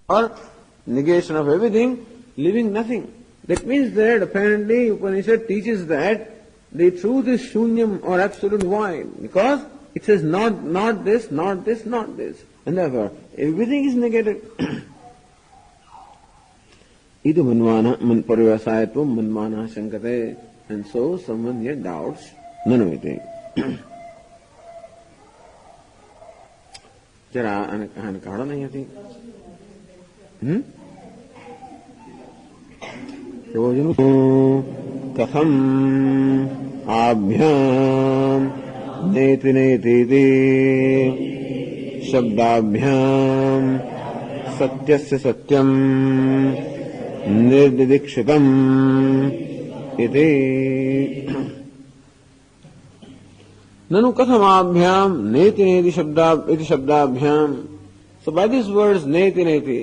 or negation of everything, leaving nothing. That means that apparently Upanishad teaches that the truth is shunyam or absolute void, because it says not this, not this, not this. And therefore, everything is negated. Idu manvana man parivasayatvam manvana shankate. And so someone here doubts nanaviti. जरा कहानी काढ़ो नहीं आती कथम आभ्याम नेति नेति शब्दाभ्याम सत्यस्य सत्यम निर्दिदीक्षितम् इति ननु कथमाभ्याम नेति नेति शब्दाभ्याम. So by these words नेति नेति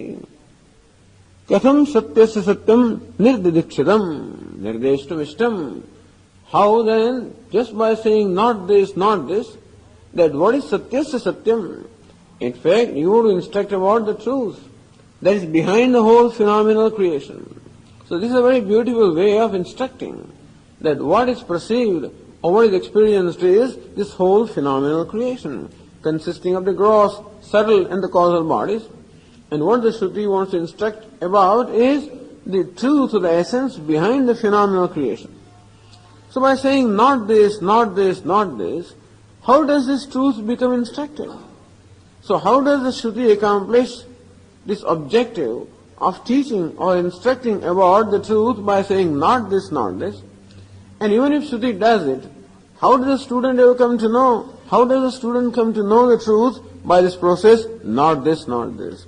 कथम सत्यस्य सत्यम निर्दिदीक्षितम् निर्देष्टुमिष्टम्. How then, just by saying not this, that what is satyasya satyam? In fact, you want to instruct about the truth that is behind the whole phenomenal creation. So this is a very beautiful way of instructing that what is perceived or what is experienced is this whole phenomenal creation, consisting of the gross, subtle and the causal bodies. And what the Shruti wants to instruct about is the truth or the essence behind the phenomenal creation. So by saying not this, not this, not this, how does this truth become instructive? So how does the Shruti accomplish this objective of teaching or instructing about the truth by saying not this, not this? And even if Shruti does it, how does the student ever come to know? How does the student come to know the truth? By this process, not this, not this.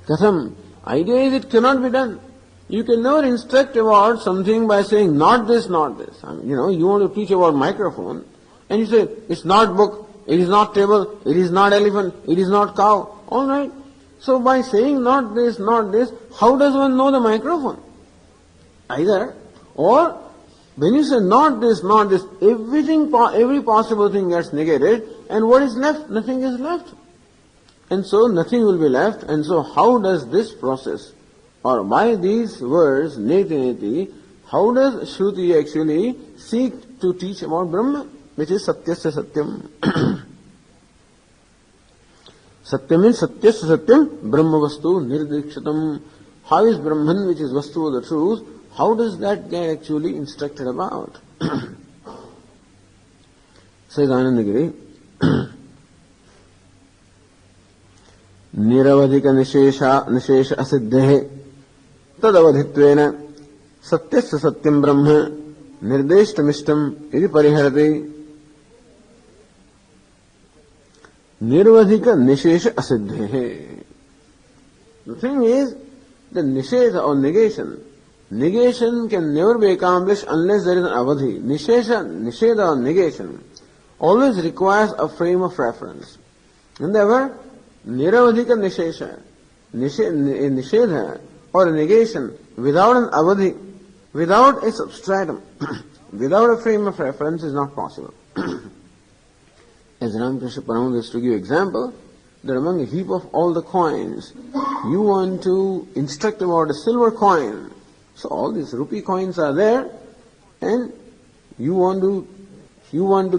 Katham, idea is it cannot be done. You can never instruct about something by saying not this, not this. I mean, you want to teach about microphone and you say it's not book, it is not table, it is not elephant, it is not cow. All right. So by saying not this, how does one know the microphone? Either, or when you say not this, every possible thing gets negated, and what is left? Nothing is left. And so nothing will be left. And so how does this process, or by these words, neti neti, how does Shruti actually seek to teach about Brahma, which is satyasya satyam? Satyam means satyasya satyam, Brahma vastu nirdikshatam. How is Brahman, which is vastu of the truth, how does that get actually instructed about? Says Anandagiri, निरवधिक निशेष असिद्धे तदवधित्वेन सत्यस्य सत्यं ब्रह्म निर्देष्टमिष्टम् इति परिहरति. निर्वधिक निशेष असिद्धे. The thing is, the nishesha or negation can never be accomplished unless there is an avadhi. Nisheda or negation always requires a frame of reference. And therefore, niravadhika nishesha, nishedha or a negation without an avadhi, without a substratum, without a frame of reference is not possible. As Ramakrishna Paramahansa used to give example, that among a heap of all the coins, you want to instruct about a silver coin. So all these rupee coins are there, and you want to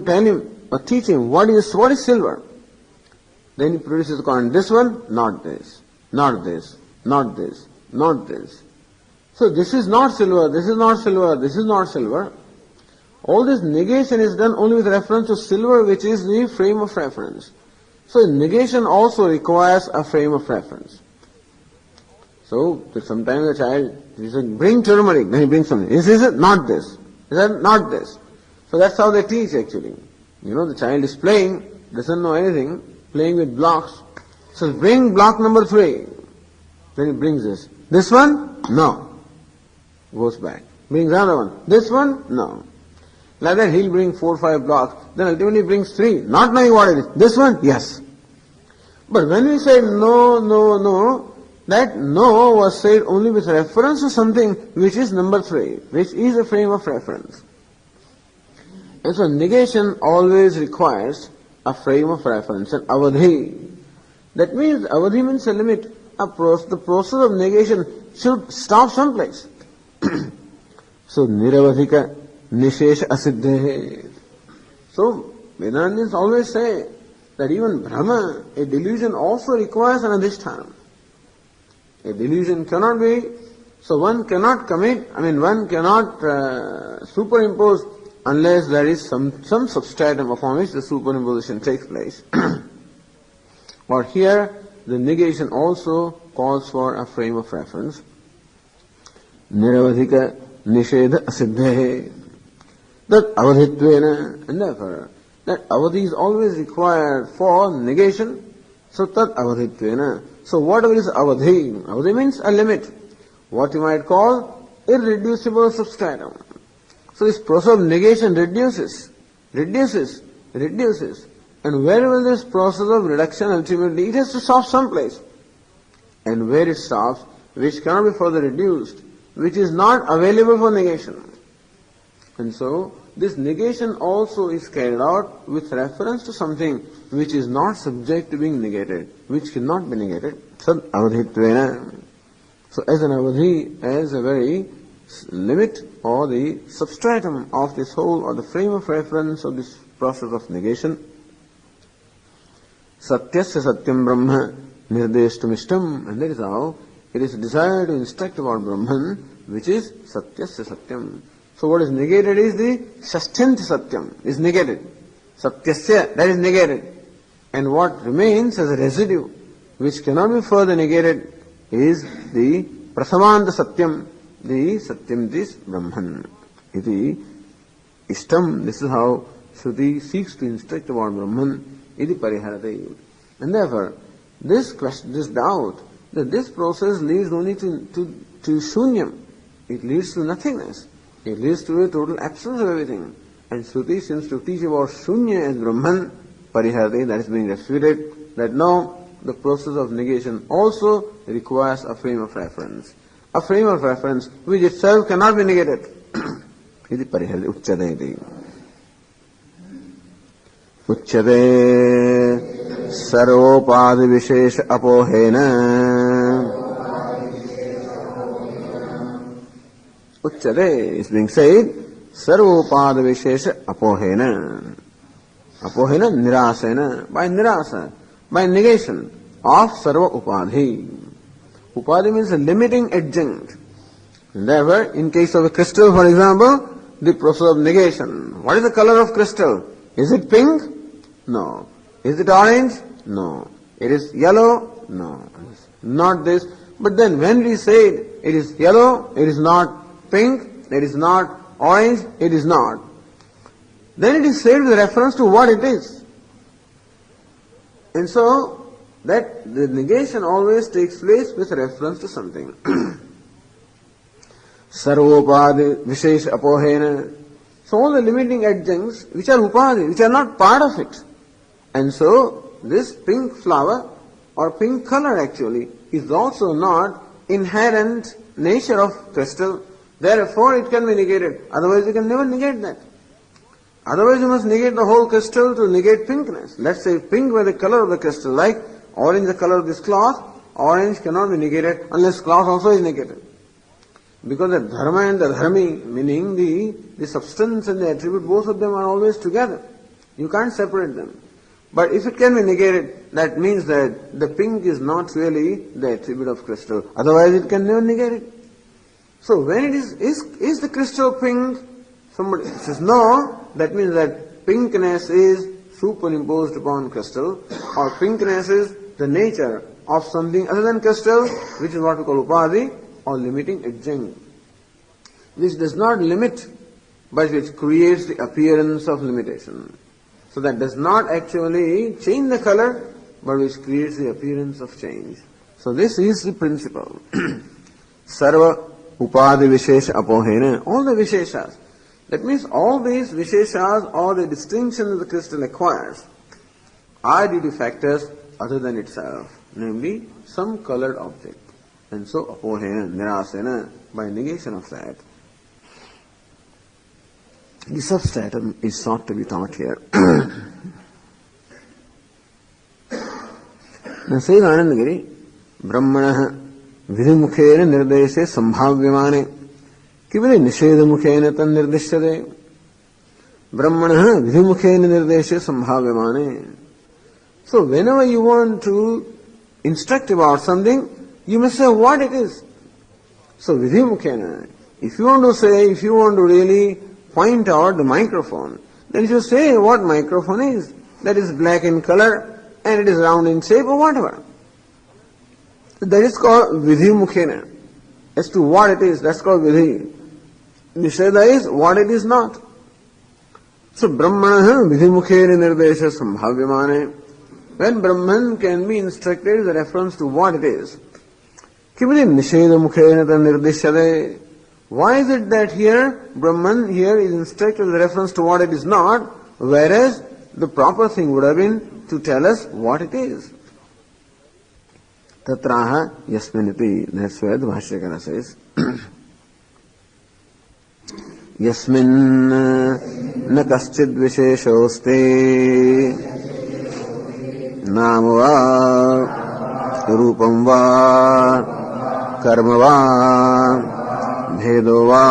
tell him or teach him what is silver. Then he produces the coin. This one, not this, not this, not this, not this. So this is not silver, this is not silver, this is not silver. All this negation is done only with reference to silver, which is the frame of reference. So negation also requires a frame of reference. So sometimes the child, he says, bring turmeric, then he brings something. Is it not this? Is that not this? So that's how they teach actually. The child is playing, doesn't know anything, playing with blocks. So bring block number 3. Then he brings this. This one? No. Goes back. Brings another one. This one? No. Like that he'll bring 4 or 5 blocks. Then ultimately brings 3. Not knowing what it is. This one? Yes. But when we say no, that no was said only with reference to something which is number 3, which is a frame of reference. And so negation always requires a frame of reference, an avadhi. That means avadhi means a limit. the process of negation should stop someplace. So, niravadhika nishesha asiddhe. So, Vedantins always say that even Brahma, a delusion also requires an adhisthana. A delusion cannot be, so one cannot one cannot superimpose unless there is some substratum upon which the superimposition takes place. But here, the negation also calls for a frame of reference. Niravadhika nishedha asiddhe. That avadhitvena, and therefore, that avadhi is always required for negation. So tat avadhitvena. So whatever is avadhi, avadhi means a limit. What you might call irreducible substratum. So this process of negation reduces. And where will this process of reduction ultimately, it has to stop someplace. And where it stops, which cannot be further reduced, which is not available for negation. And so, this negation also is carried out with reference to something which is not subject to being negated, which cannot be negated. Sad avadhitvena. So as an avadhi, as a very limit or the substratum of this whole, or the frame of reference of this process of negation, satyasya satyam brahma nirdeshtumishtam, and that is how it is desired to instruct about Brahman, which is satyasya satyam. So what is negated is the shashthyanti satyam, is negated. Satyasya, that is negated. And what remains as a residue, which cannot be further negated, is the prasamanta satyam, the satyam is Brahman. Iti ishtam, this is how Shruti seeks to instruct about Brahman, iti pariharate. And therefore, this doubt, that this process leads only to shunyam, it leads to nothingness. It leads to a total absence of everything. And Shruti seems to teach about Shunya as Brahman, Pariharati, that is being refuted, that no, the process of negation also requires a frame of reference. A frame of reference which itself cannot be negated. Iti Pariharati Uchchadeti. Uchchade Sarvopadi Vishesha Apohena. Uchchade is being said, Sarvopada Vishesha Apohena. Apohena Nirasena, by Nirasa, by negation of Sarva Upadhi. Upadhi means a limiting adjunct. And therefore, in case of a crystal, for example, the process of negation. What is the color of crystal? Is it pink? No. Is it orange? No. It is yellow? No. Not this. But then when we say it is yellow, it is not pink, it is not orange, it is not. Then it is said with reference to what it is. And so, that the negation always takes place with reference to something. Sarvopadi Vishesh Apohena. So all the limiting adjuncts, which are upadi, which are not part of it. And so, this pink flower, or pink color actually, is also not inherent nature of crystal. Therefore, it can be negated. Otherwise, you can never negate that. Otherwise, you must negate the whole crystal to negate pinkness. Let's say pink were the color of the crystal, like orange the color of this cloth. Orange cannot be negated unless cloth also is negated. Because the dharma and the dharmi, meaning the substance and the attribute, both of them are always together. You can't separate them. But if it can be negated, that means that the pink is not really the attribute of crystal. Otherwise, it can never negate it. So when it is the crystal pink? Somebody says no, that means that pinkness is superimposed upon crystal, or pinkness is the nature of something other than crystal, which is what we call upadhi, or limiting adjunct. This does not limit, but which creates the appearance of limitation. So that does not actually change the color, but which creates the appearance of change. So this is the principle. Sarva Upadi Vishesha Apohena, all the Visheshas. That means all these Visheshas, or the distinctions the crystal acquires, are due to factors other than itself, namely some colored object. And so Apohena, Nirasena, by negation of that. The substratum is sought to be taught here. Now says Anandagiri, Brahmanah vidhimukhena nirdeshe sambhavyamane kivide nishedhamukhena tan nirdishyate. Brahmanah vidhimukhena nirdeshe sambhavyamane. So whenever you want to instruct about something, you must say what it is. So vidhimukhena, if you want to really point out the microphone, then you should say what microphone is. That is black in color and it is round in shape or whatever. That is called vidhimukhena. As to what it is, that's called vidhi. Nisheda is what it is not. So Brahmanah vidhimukhena nirdesha sambhavyamane. When Brahman can be instructed with reference to what it is. Kivide nishedhamukhena tan nirdishyate. Why is it that here, Brahman here is instructed with reference to what it is not, whereas the proper thing would have been to tell us what it is? Tatraha yasminiti. That's where the Bhashyakara says. Yasmin na kaschid visheshoste nama va rupam va karma va भेदो वा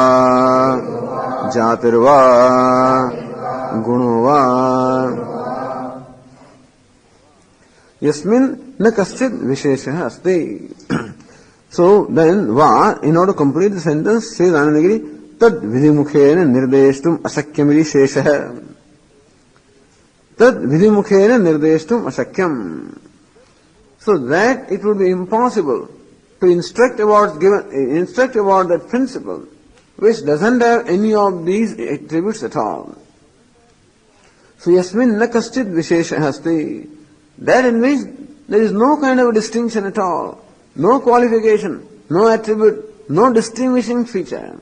जातिर्वा गुणो वा यस्मिन् न कश्चित् विशेषः अस्ति. So then va, in order to complete the sentence, says Anandagiri, tad vidhimukhena nirdeshtum asakyamiri sheshah. Tad vidhimukhena nirdeshtum asakyam. So that it would be impossible to instruct about that principle which doesn't have any of these attributes at all. So yasmin na kaschid vishesha hasti. That in which there is no kind of a distinction at all, no qualification, no attribute, no distinguishing feature.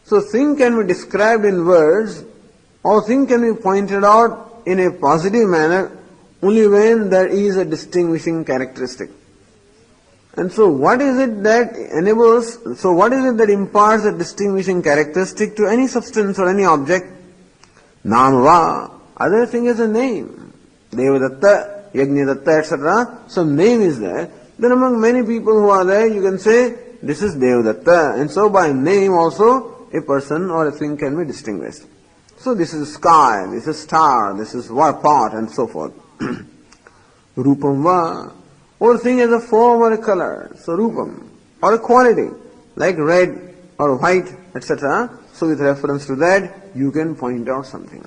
So thing can be described in words or thing can be pointed out in a positive manner only when there is a distinguishing characteristic. And so what is it that imparts a distinguishing characteristic to any substance or any object? Namava. Other thing is a name. Devadatta, Yajnadatta, etc. Some name is there. Then among many people who are there, you can say, this is Devadatta. And so by name also, a person or a thing can be distinguished. So this is sky, this is star, this is pot, and so forth. Rupam va. Or thing as a form or a color, so rupam, or a quality, like red or white, etc. So with reference to that, you can point out something.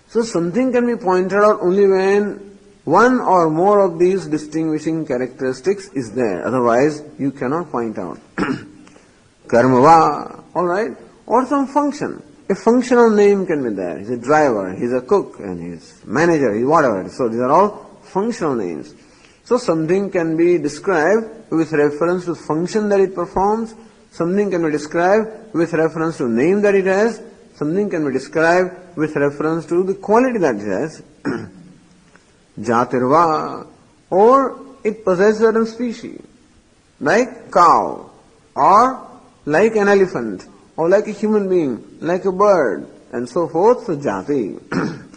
So something can be pointed out only when one or more of these distinguishing characteristics is there. Otherwise, you cannot point out. Karmava, alright, or some function. A functional name can be there. He's a driver, he's a cook, and he's manager, he's whatever. So these are all functional names. So something can be described with reference to function that it performs, something can be described with reference to name that it has, something can be described with reference to the quality that it has. Jatirva, or it possesses certain species, like cow, or like an elephant, or like a human being, like a bird, and so forth. So jati,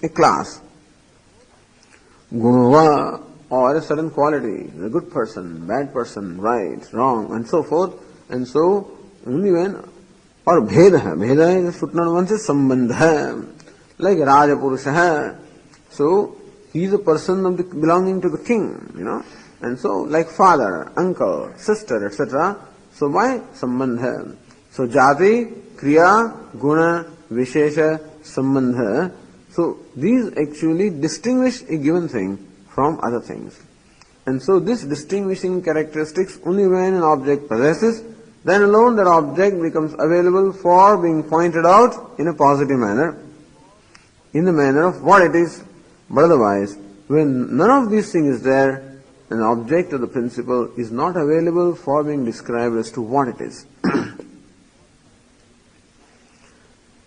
a class. Gunava, or a certain quality, a good person, bad person, right, wrong, and so forth. And so, only when, or Bheda is footnote 1 says Sambandha, like Raja Purusha. So, he is a person belonging to the king, and so, like father, uncle, sister, etc. So, by Sambandha. So, Jati, Kriya, Guna, Vishesha, Sambandha. So, these actually distinguish a given thing from other things. And so this distinguishing characteristics only when an object possesses, then alone that object becomes available for being pointed out in a positive manner, in the manner of what it is. But otherwise, when none of these things is there, an object of the principle is not available for being described as to what it is.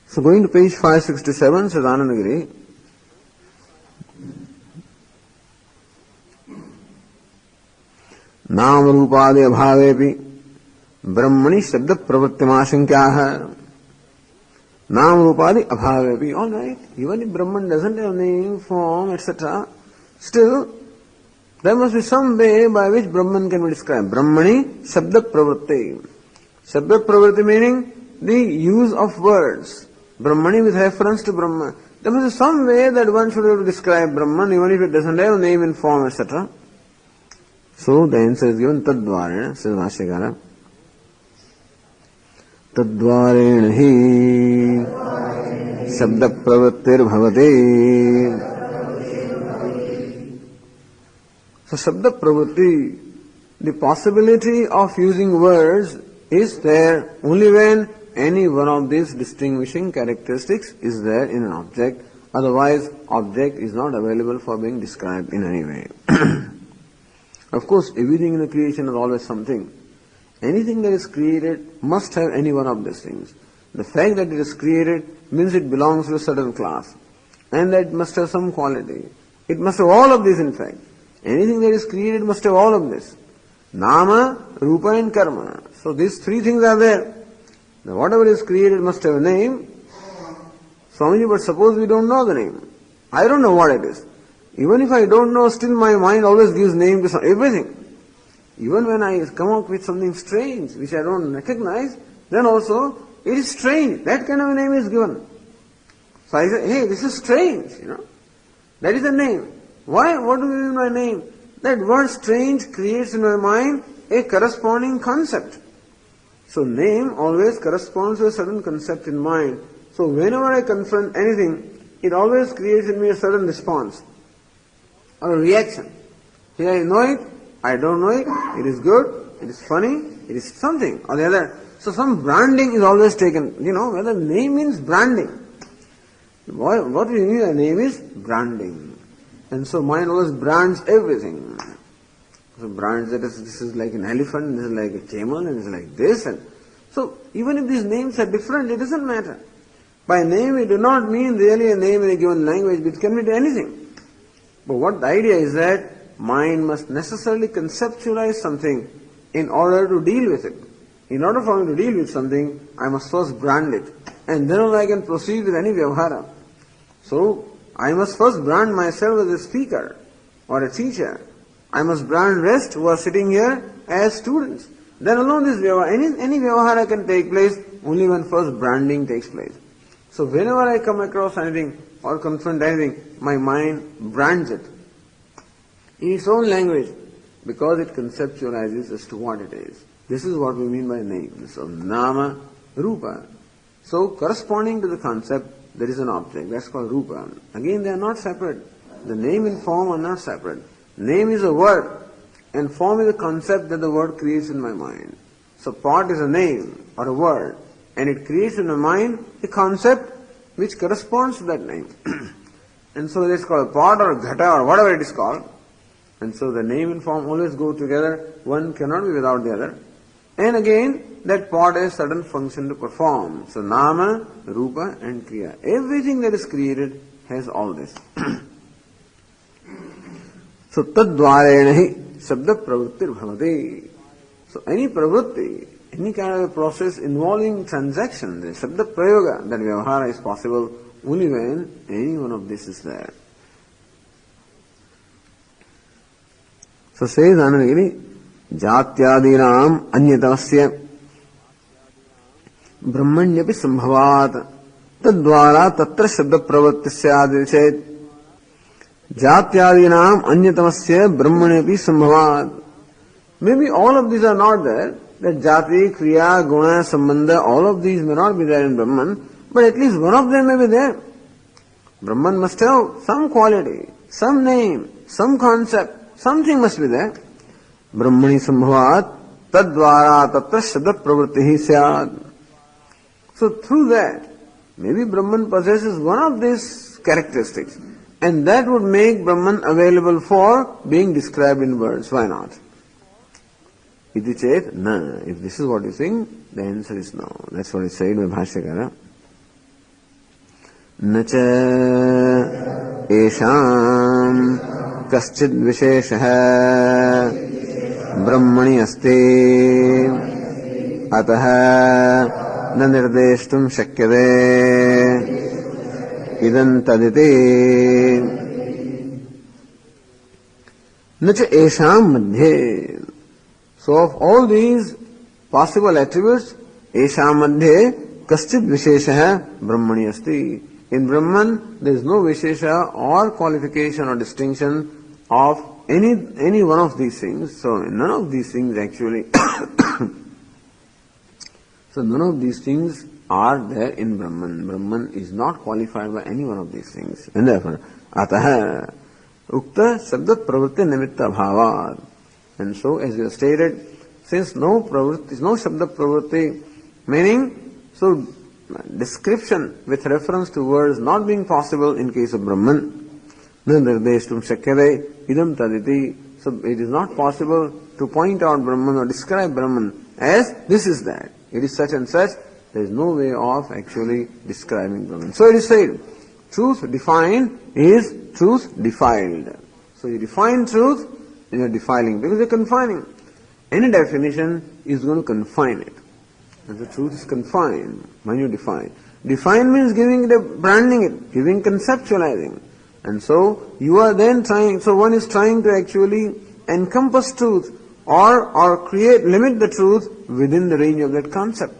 So going to page 567, says Anandagiri, नाम रूपादि अभावेपि ब्रह्मणि शब्द प्रवृत्तिमाशंक्याः. Nam Rupadi Abhavepi, alright, even if Brahman doesn't have name, form, etc., still There must be some way by which Brahman can be described. Brahmani Shabda Pravritti. Shabda Pravritti meaning the use of words. Brahmani with reference to Brahman. There must be some way that one should be able to describe Brahman even if it doesn't have a name and form, etc. So the answer is given Tadvarena, says Bhashyakara. Tadvarena hi Shabda Pravrittir bhavati. So Shabda Pravritti, the possibility of using words is there only when any one of these distinguishing characteristics is there in an object. Otherwise, object is not available for being described in any way. Of course, everything in the creation is always something. Anything that is created must have any one of these things. The fact that it is created means it belongs to a certain class. And that it must have some quality. It must have all of this in fact. Anything that is created must have all of this. Nama, Rupa and Karma. So these three things are there. Now whatever is created must have a name. Swamiji, but suppose we don't know the name. I don't know what it is. Even if I don't know, still my mind always gives name to everything. Even when I come up with something strange, which I don't recognize, then also it is strange. That kind of a name is given. So I say, hey, this is strange, That is a name. Why? What do you mean by name? That word strange creates in my mind a corresponding concept. So name always corresponds to a certain concept in mind. So whenever I confront anything, it always creates in me a certain response or a reaction. Here I know it, I don't know it, it is good, it is funny, it is something or the other. So some branding is always taken. Whether name means branding. What we mean by name is branding. And so mind always brands everything. So brands that this is like an elephant, this is like a camel, and this is like this. And so even if these names are different, it doesn't matter. By name, we do not mean really a name in a given language, it can be anything. But what the idea is that mind must necessarily conceptualize something in order to deal with it. In order for me to deal with something, I must first brand it. And then only I can proceed with any vyavahara. So, I must first brand myself as a speaker or a teacher. I must brand rest who are sitting here as students. Then alone this vyavahara, any vyavahara can take place only when first branding takes place. So whenever I come across anything or confront anything, my mind brands it in its own language because it conceptualizes as to what it is. This is what we mean by name. So nama, rupa. So corresponding to the concept, there is an object. That's called rupa. Again, they are not separate. The name and form are not separate. Name is a word and form is a concept that the word creates in my mind. So pot is a name or a word and it creates in my mind a concept which corresponds to that name. And so it's called a pot or a ghata or whatever it is called. And so the name and form always go together. One cannot be without the other. And again, that pot has certain function to perform. So nama, rupa and kriya. Everything that is created has all this. So tadvarena hi shabda pravrittir bhavati. So any pravritti, any kind of a process involving transaction, the shabda prayoga, that vyavahara is possible only when any one of this is there. So says Anandagiri, jatyadinam anyatavasya brahmanyapi sambhavat tadvara tatra shabda pravritti syad. Jatyadinam anyatamasya brahmanyapi sambhavat. Maybe all of these are not there. That jati, kriya, guna, sambandha, all of these may not be there in Brahman, but at least one of them may be there. Brahman must have some quality, some name, some concept, something must be there. Brahmani sambhavat tadvara tatra shabda pravritti syad. So through that, maybe Brahman possesses one of these characteristics. And that would make Brahman available for being described in words. Why not? Iti chet, na. If this is what you think, the answer is no. That's what is said by Bhashyakara. Nacha esham kaschid visheshaha brahmani asti ataha na nirdeshtum shakyade idam taditi. nacha esham madhye. So of all these possible attributes, esham madhye kaschid vishesha brahmani asti. In Brahman, there is no vishesha or qualification or distinction of any one of these things. So none of these things actually so none of these things are there in Brahman. Brahman is not qualified by any one of these things. And therefore, ataha ukta sabdat pravritti nimitta bhavat. And so, as you have stated, since no pravritti, no shabda pravritti, meaning, so description with reference to words not being possible in case of Brahman, na nirdeshtum shakyate idam taditi. So it is not possible to point out Brahman or describe Brahman as this is that. It is such and such. There is no way of actually describing Brahman. So it is said, truth defined is truth defiled. So you define truth, and you are defiling because you are confining. Any definition is going to confine it. And the truth is confined when you define. Define means giving it a branding it, giving conceptualizing. And so you are then trying, so one is trying to actually encompass truth or create, limit the truth within the range of that concept.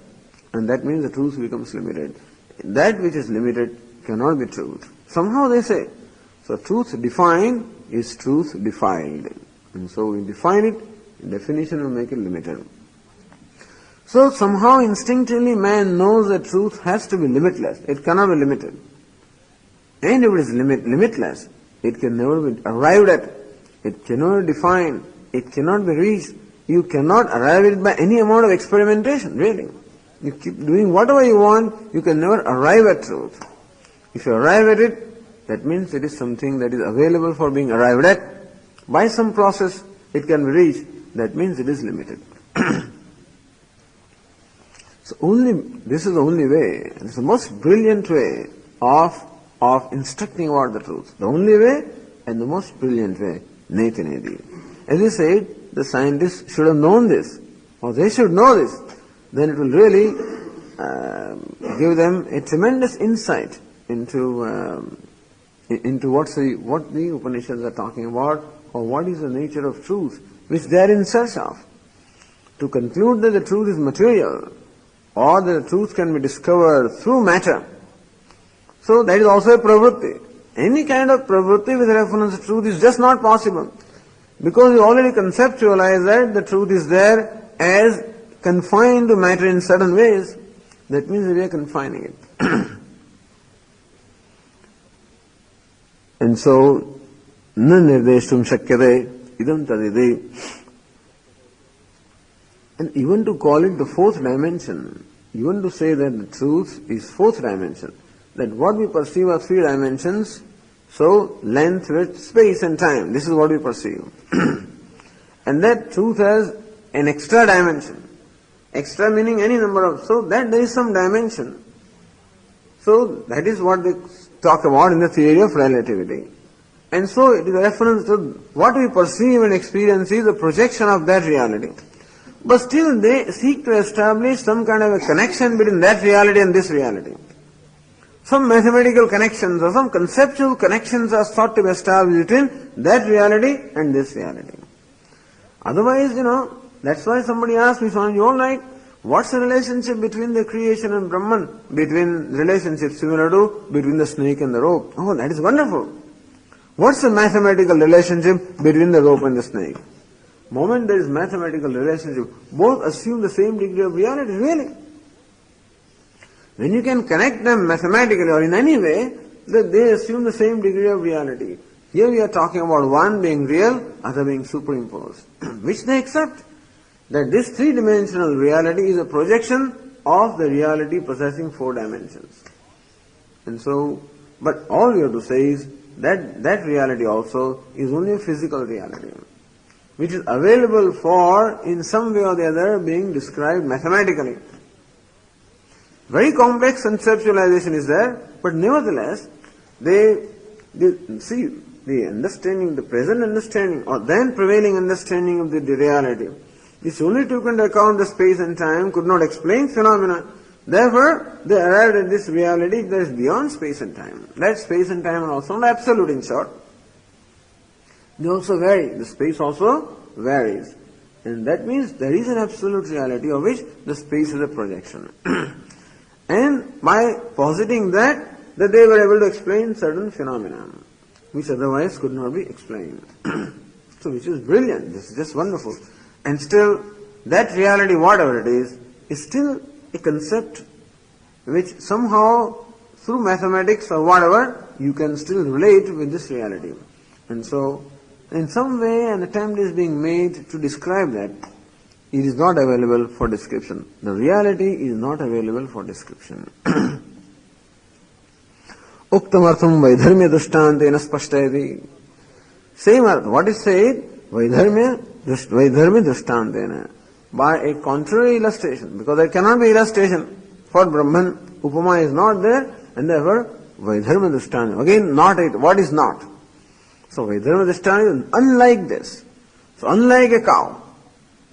And that means the truth becomes limited. That which is limited cannot be truth. Somehow they say. So truth defined is truth defiled. And so we define it, definition will make it limited. So somehow instinctively man knows that truth has to be limitless. It cannot be limited. And if it is limitless, it can never be arrived at. It cannot be defined. It cannot be reached. You cannot arrive at it by any amount of experimentation, really. You keep doing whatever you want, you can never arrive at truth. If you arrive at it, that means it is something that is available for being arrived at. By some process, it can be reached. That means it is limited. So this is the only way, and it's the most brilliant way of instructing about the truth. The only way and the most brilliant way, neti neti. As I said, the scientists should have known this, or they should know this. Then it will really give them a tremendous insight into what the Upanishads are talking about, or what is the nature of truth, which they are in search of. To conclude that the truth is material, or that the truth can be discovered through matter. So that is also a pravritti. Any kind of pravritti with reference to truth is just not possible. Because you already conceptualize that the truth is there as confined to matter in certain ways. That means we are confining it. And so, na nirdeshtum shakyate idam taditi. And even to call it the fourth dimension, even to say that the truth is fourth dimension, that what we perceive are three dimensions, so length, width, space and time, this is what we perceive. And that truth has an extra dimension. Extra meaning any number of, so that there is some dimension. So that is what they talk about in the theory of relativity. And so it is a reference to what we perceive and experience is a projection of that reality. But still they seek to establish some kind of a connection between that reality and this reality. Some mathematical connections or some conceptual connections are thought to be established between that reality and this reality. Otherwise, that's why somebody asked me, Swami, all right, what's the relationship between the creation and Brahman? Between relationships similar to between the snake and the rope. Oh, that is wonderful. What's the mathematical relationship between the rope and the snake? Moment there is mathematical relationship, both assume the same degree of reality, really. When you can connect them mathematically or in any way, that they assume the same degree of reality. Here we are talking about one being real, other being superimposed, which they accept. That this three-dimensional reality is a projection of the reality possessing four dimensions. And so, but all we have to say is that that reality also is only a physical reality, which is available for, in some way or the other, being described mathematically. Very complex conceptualization is there, but nevertheless, they see the understanding, the present understanding, or then prevailing understanding of the reality, which only took into account the space and time, could not explain phenomena. Therefore, they arrived at this reality that is beyond space and time. That space and time are also not absolute, in short. they also vary. The space also varies. And that means there is an absolute reality of which the space is a projection. And by positing that they were able to explain certain phenomena, which otherwise could not be explained. So which is brilliant, this is just wonderful. And still, that reality, whatever it is still a concept which somehow, through mathematics or whatever, you can still relate with this reality. And so, in some way an attempt is being made to describe that. It is not available for description. The reality is not available for description. Uktamartham vaidharmya drishtantena spashtayati. Same earth, what is said? Vaidharmya drishtantena. By a contrary illustration, because there cannot be illustration for Brahman. Upama is not there, and therefore vaidharmya drishtantena. Again, not it. What is not? So vaidharmya drishtantena is unlike this. So unlike a cow.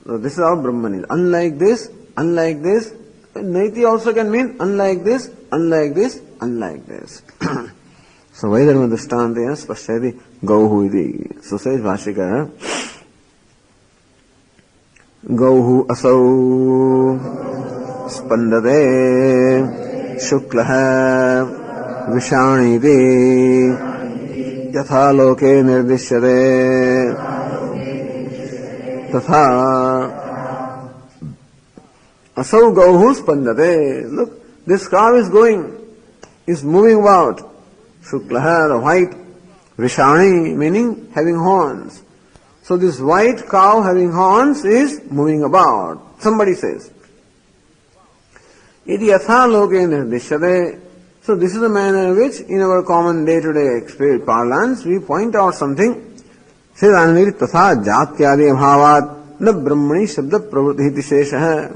So this is how Brahman is. Unlike this, unlike this. Naiti also can mean unlike this, unlike this, unlike this. So vaidharmya drishtantena spashyati gauhu iti. So says Bhashikara, gauhu asau spandate shuklaha vishaniti yatha loke nirdishyate tatha asau gauhu spandate. Look, this cow is moving about. Shuklaha, the white, vishani, meaning having horns. So this white cow having horns is moving about. Somebody says, iti yatha loke nirdishyate. So this is the manner in which, in our common day-to-day experience parlance, we point out something. Says Anandiri tatha jatyadi abhavat na brahmani shabda pravritti shesha.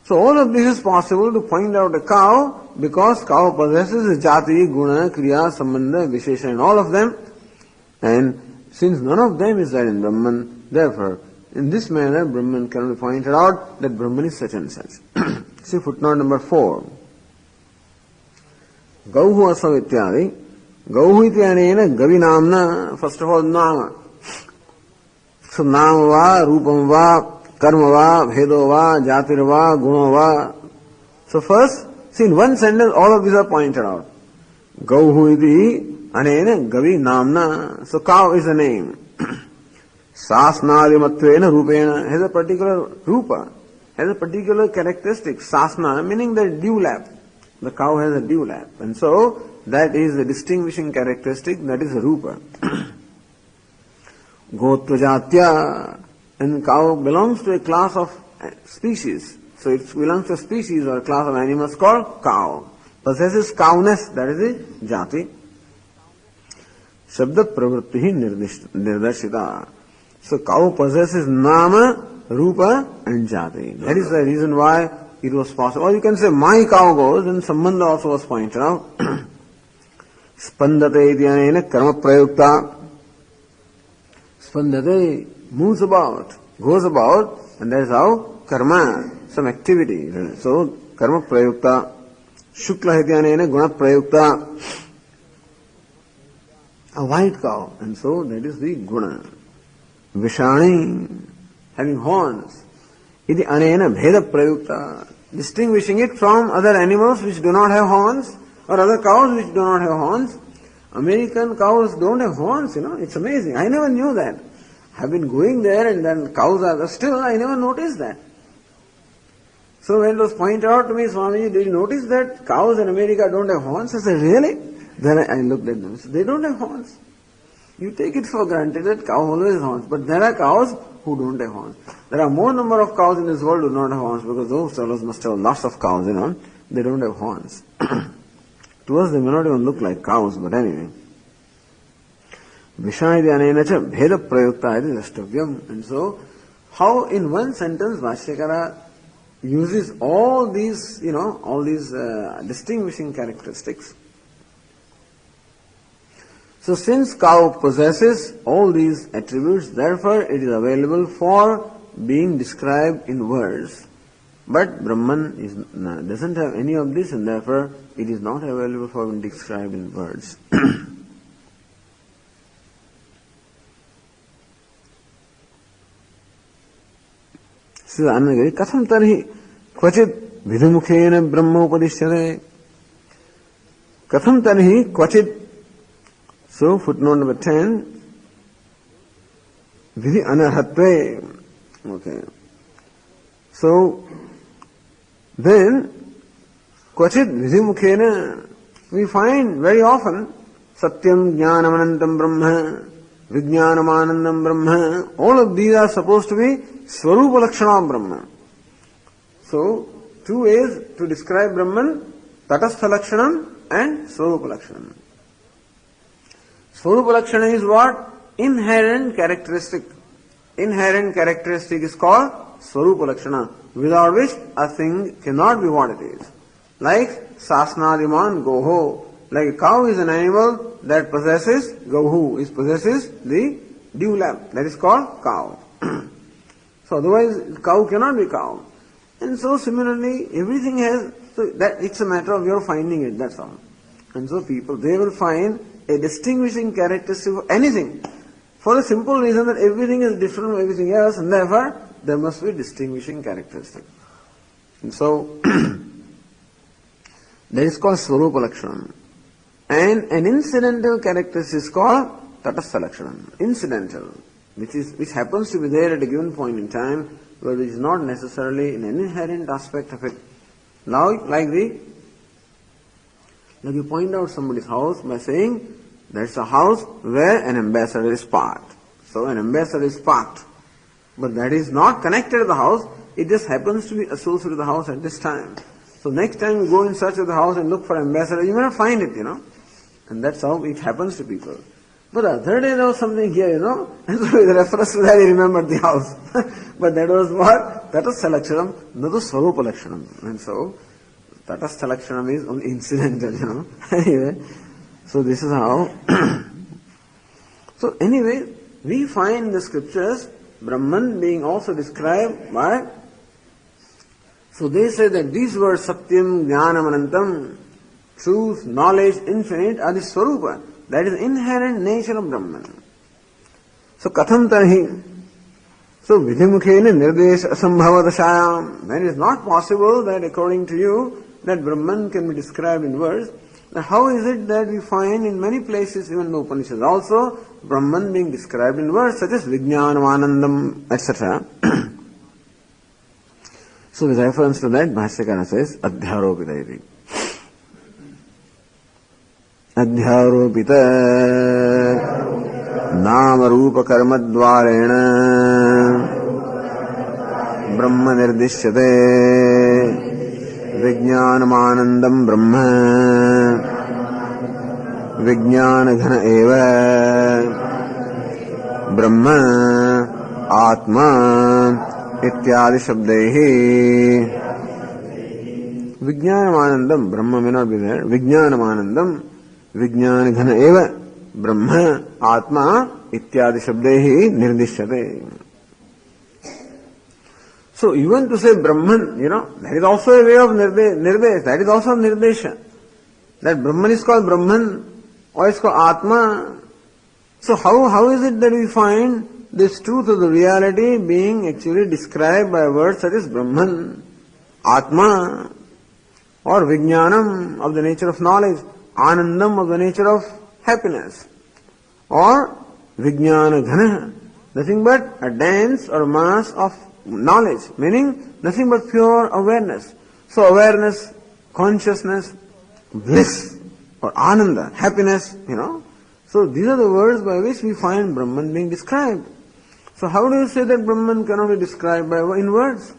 So all of this is possible to point out a cow because cow possesses jati, guna, kriya, sambandha, vishesha and all of them. And since none of them is there in Brahman, therefore, in this manner Brahman can be pointed out that Brahman is such and such. See footnote number 4. Gauhu asav ityadi. Gauhu iti anena gavi namna. First of all, nama. So nama va, rupam va, karma va, bhedo va, jatir va, guna va. So first, see in one sentence all of these are pointed out. Gauhu iti anena gavi namna. So cow is a name. Sasnadi matvena rupena has a particular rupa, has a particular characteristic. Sasna meaning the dewlap. The cow has a dewlap. And so that is the distinguishing characteristic, that is a rupa. Gotrajatya, and cow belongs to a class of species. So it belongs to a species or a class of animals called cow. Possesses cowness, that is the jati. Shabda pravritti nirdarshita. So cow possesses nama, rupa and jati. That is the reason why it was possible. Or you can say my cow goes, and sambandha also was pointed out. Spandate idyanena karma prayukta. Spandate moves about, goes about, and that is how karma, some activity. So karma prayukta. Shukla idyanena guna prayukta. A white cow, and so that is the guna. Vishani, having horns. Iti anena bheda prayukta, distinguishing it from other animals which do not have horns, or other cows which do not have horns. American cows don't have horns, it's amazing. I never knew that. I've been going there and then cows are, still I never noticed that. So when it was pointed out to me, Swami, did you notice that cows in America don't have horns? I said, really? Then I looked at them. They don't have horns. You take it for granted that cow always has horns, but there are cows who don't have horns. There are more number of cows in this world who do not have horns because those fellows must have lots of cows, they don't have horns. To us they may not even look like cows, but anyway. Vishayadhyana cha bheda prayukta iti drashtavyam. And so, how in one sentence Bhashyakara uses all these, distinguishing characteristics. So since cow possesses all these attributes, therefore it is available for being described in words. But Brahman doesn't have any of this, and therefore it is not available for being described in words. Katham tarhi kvachit vidhimukhena brahma upadishyate. Katham tarhi kvachit. So footnote number 10. Vidhi anarhatve. Okay. So then kvachit vidhimukhena, we find very often satyam jnanamanantam brahma, vijnanamanandam brahma. All of these are supposed to be swarupa lakshana brahma. So two ways to describe Brahman: tatastha lakshanam and swarupa lakshanam. Swarupa lakshana is what? Inherent characteristic. Inherent characteristic is called swarupa lakshana, without which a thing cannot be what it is. Like sasnadiman goho. Like a cow is an animal that possesses gohu, it possesses the dewlap. That is called cow. So otherwise cow cannot be cow. And so similarly everything has, so that it's a matter of your finding it, that's all. And so people, they will find a distinguishing characteristic of anything for the simple reason that everything is different from everything else, and therefore there must be distinguishing characteristic. And so that is called swarupa lakshanam. And an incidental characteristic is called tatastha lakshanam. Incidental, which happens to be there at a given point in time, but which is not necessarily an inherent aspect of it. Now, like you point out somebody's house by saying that's a house where an ambassador is parked. So an ambassador is parked, but that is not connected to the house. It just happens to be associated with the house at this time. So next time you go in search of the house and look for ambassador, you may not find it, And that's how it happens to people. But the other day there was something here, and so with reference to that he remembered the house. But that was what? Tatastha lakshanam, not the swarupa lakshanam. And so, tatastha lakshanam is only incidental, Anyway, so this is how. So anyway, we find in the scriptures Brahman being also described by, so they say that these words Satyam, Jnanam, Anantam, truth, knowledge, infinite are the Swarupa. That is inherent nature of Brahman. So Katham Tarhi. So Vidhimukhena Nirdesh Asambhavadashayam. Then it is not possible that according to you that Brahman can be described in words. Now how is it that we find in many places, even in the Upanishads also, Brahman being described in words such as Vijnanam, Anandam, etc. So with reference to that, Bhāṣyakara says, Adhyaropita iti. Adhyaropita Nama Rupa Karma Dvarena Brahma Nirdishyate Vijnanam Anandam Brahma Vijnana Ghana Eva Brahma Atma Ityadi Shabdehi. Vijnanamanandam, Brahma may not be there. Vijnanamanandam, Vijnana Ghana Eva, Brahma, Atma, Ityadi Shabdehi, Nirdishyate. So even to say Brahman, that is also a way of Nirdesh. That is also Nirdesha. That Brahman is called Brahman, or is called Atma. So how is it that we find this truth of the reality being actually described by words such as Brahman, Atma, or Vijnanam of the nature of knowledge, Anandam of the nature of happiness, or Vijnana Ghana, nothing but a dense or mass of knowledge, meaning nothing but pure awareness. So awareness, consciousness, bliss, or Ananda, happiness, So these are the words by which we find Brahman being described. So how do you say that Brahman cannot be described in words?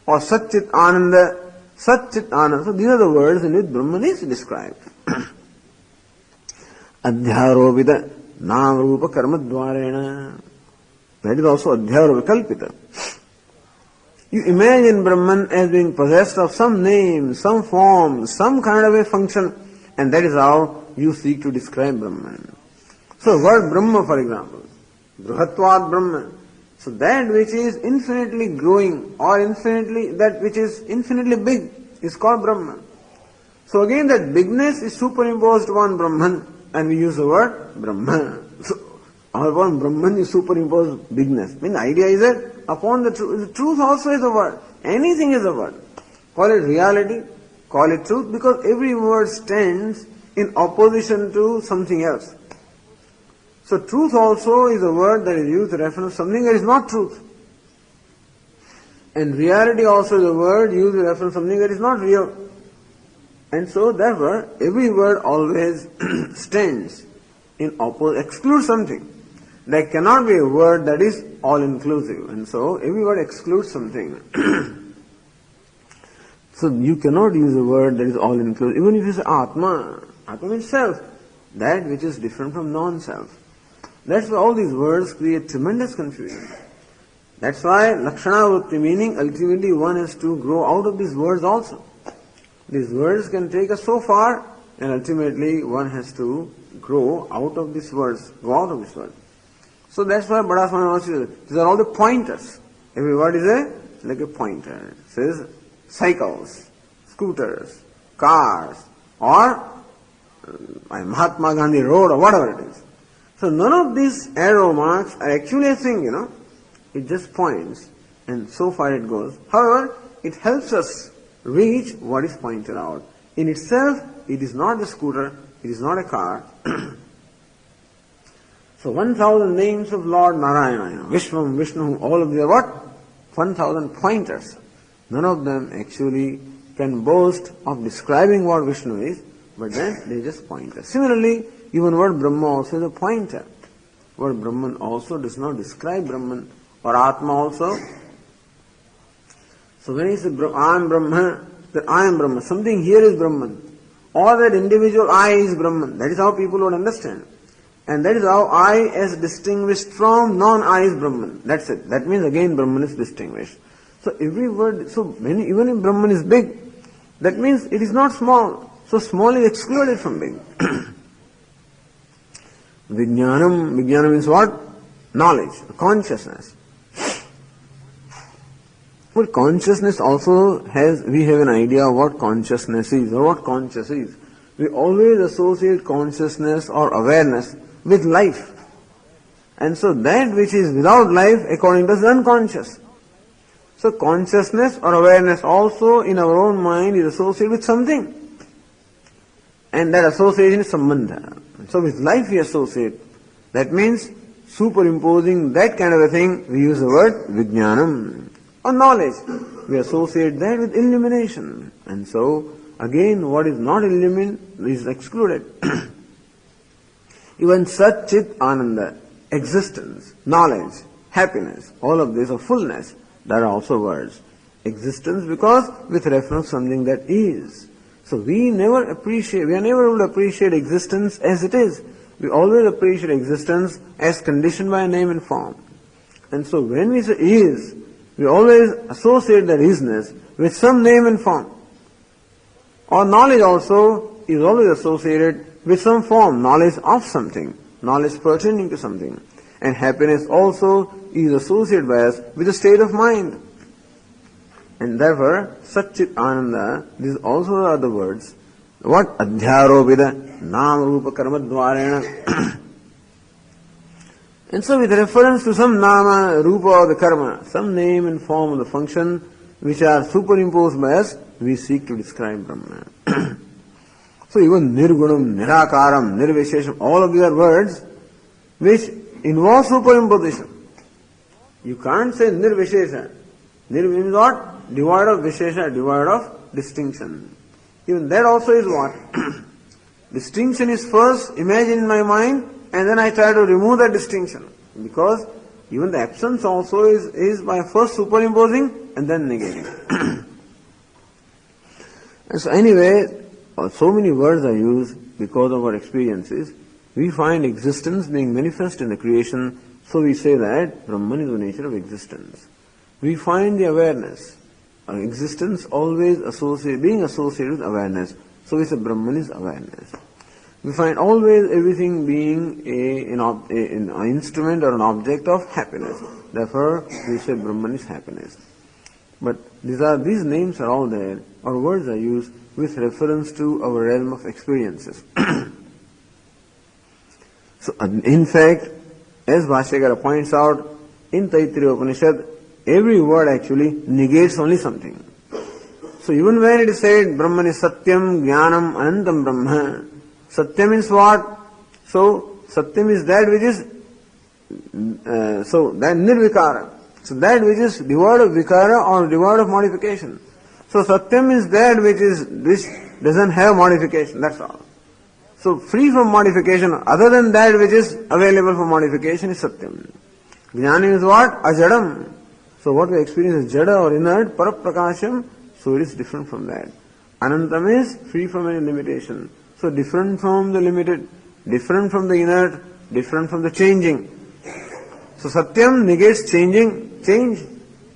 Or Satchit Ananda, Satchit Ananda. So these are the words in which Brahman is described. Adhyaropita Nam Rupa Karma Dvarena. That is also Adhyaropita Kalpita. You imagine Brahman as being possessed of some name, some form, some kind of a function, and that is how you seek to describe Brahman. So word Brahma, for example, Bṛhadāraṇyaka Brahma. So that which is infinitely growing or that which is infinitely big is called Brahman. So again that bigness is superimposed on Brahman and we use the word Brahma. So upon Brahman is superimposed bigness. I mean the idea is that upon the truth. The truth also is a word. Anything is a word. Call it reality, call it truth, because every word stands in opposition to something else. So truth also is a word that is used to reference something that is not truth. And reality also is a word used to reference something that is not real. And so therefore, every word always stands in excludes something. There cannot be a word that is all-inclusive. And so every word excludes something. So you cannot use a word that is all-inclusive. Even if you say Atma, Atma means self, that which is different from non-self. That's why all these words create tremendous confusion. That's why Lakshana Vritti, meaning ultimately one has to grow out of these words also. These words can take us so far, and ultimately one has to grow out of these words, go out of this word. So that's why Bṛhadāraṇyaka says, these are all the pointers. Every word is like a pointer. It says cycles, scooters, cars, or Mahatma Gandhi Road, or whatever it is. So none of these arrow marks are actually a thing, It just points, and so far it goes. However, it helps us reach what is pointed out. In itself, it is not a scooter, it is not a car. So 1,000 names of Lord Narayana, Vishwam, Vishnu, all of them are what? 1,000 pointers. None of them actually can boast of describing what Vishnu is, but then they just point us. Similarly, even word Brahma also is a pointer. Word Brahman also does not describe Brahman, or Atma also. So when he says I am Brahma, that I am Brahma, something here is Brahman, or that individual I is Brahman. That is how people would understand. And that is how I is distinguished from non-I is Brahman. That's it. That means again Brahman is distinguished. So every word, even if Brahman is big, that means it is not small. So small is excluded from big. Vijnanam means what? Knowledge, consciousness. But consciousness also we have an idea of what consciousness is, or what conscious is. We always associate consciousness or awareness with life. And so that which is without life, according to us, is unconscious. So consciousness or awareness also in our own mind is associated with something. And that association is sambandha. So with life we associate. That means superimposing that kind of a thing, we use the word vijnanam. Or knowledge. We associate that with illumination. And so, again, what is not illumined is excluded. Even Sat Chit Ananda, existence, knowledge, happiness, all of this, or fullness, there are also words. Existence because with reference to something that is. So we are never able to appreciate existence as it is. We always appreciate existence as conditioned by a name and form. And so when we say is, we always associate that isness with some name and form. Or knowledge also is always associated with some form, knowledge of something, knowledge pertaining to something. And happiness also is associated by us with a state of mind. And therefore, Satchit Ananda, these also are the words. What? Adhyaropida, Nama Rupa Karma Dvarena. And so with reference to some Nama, Rupa or the Karma, some name and form of the function which are superimposed by us, we seek to describe Brahma. So even Nirgunam, Nirakaram, Nirvishesham, all of these are words which involve superimposition. You can't say Nirvishesha. Nir means what? Devoid of Vishesha, devoid of distinction. Even that also is what? Distinction is first imagined in my mind, and then I try to remove that distinction. Because even the absence also is by first superimposing and then negating. And so anyway, so many words are used because of our experiences. We find existence being manifest in the creation, so we say that Brahman is the nature of existence. We find the awareness, existence always being associated with awareness, so we say Brahman is awareness. We find always everything being an instrument or an object of happiness. Therefore, we say Brahman is happiness. But these names are all there, or words are used with reference to our realm of experiences. So, in fact, as Bhashyakara points out, in Taittiriya Upanishad, every word actually negates only something. So even when it is said, Brahman is Satyam, Jnanam, Anantam Brahma, Satyam means what? So, Satyam is that which is, that Nirvikara. So that which is devoid of Vikara or devoid of modification. So Satyam is that which doesn't have modification, that's all. So free from modification, other than that which is available for modification is Satyam. Jnani is what? Ajadam. So what we experience is Jada or inert, Paraprakasham, so it is different from that. Anantam is free from any limitation. So different from the limited, different from the inert, different from the changing. So Satyam negates change.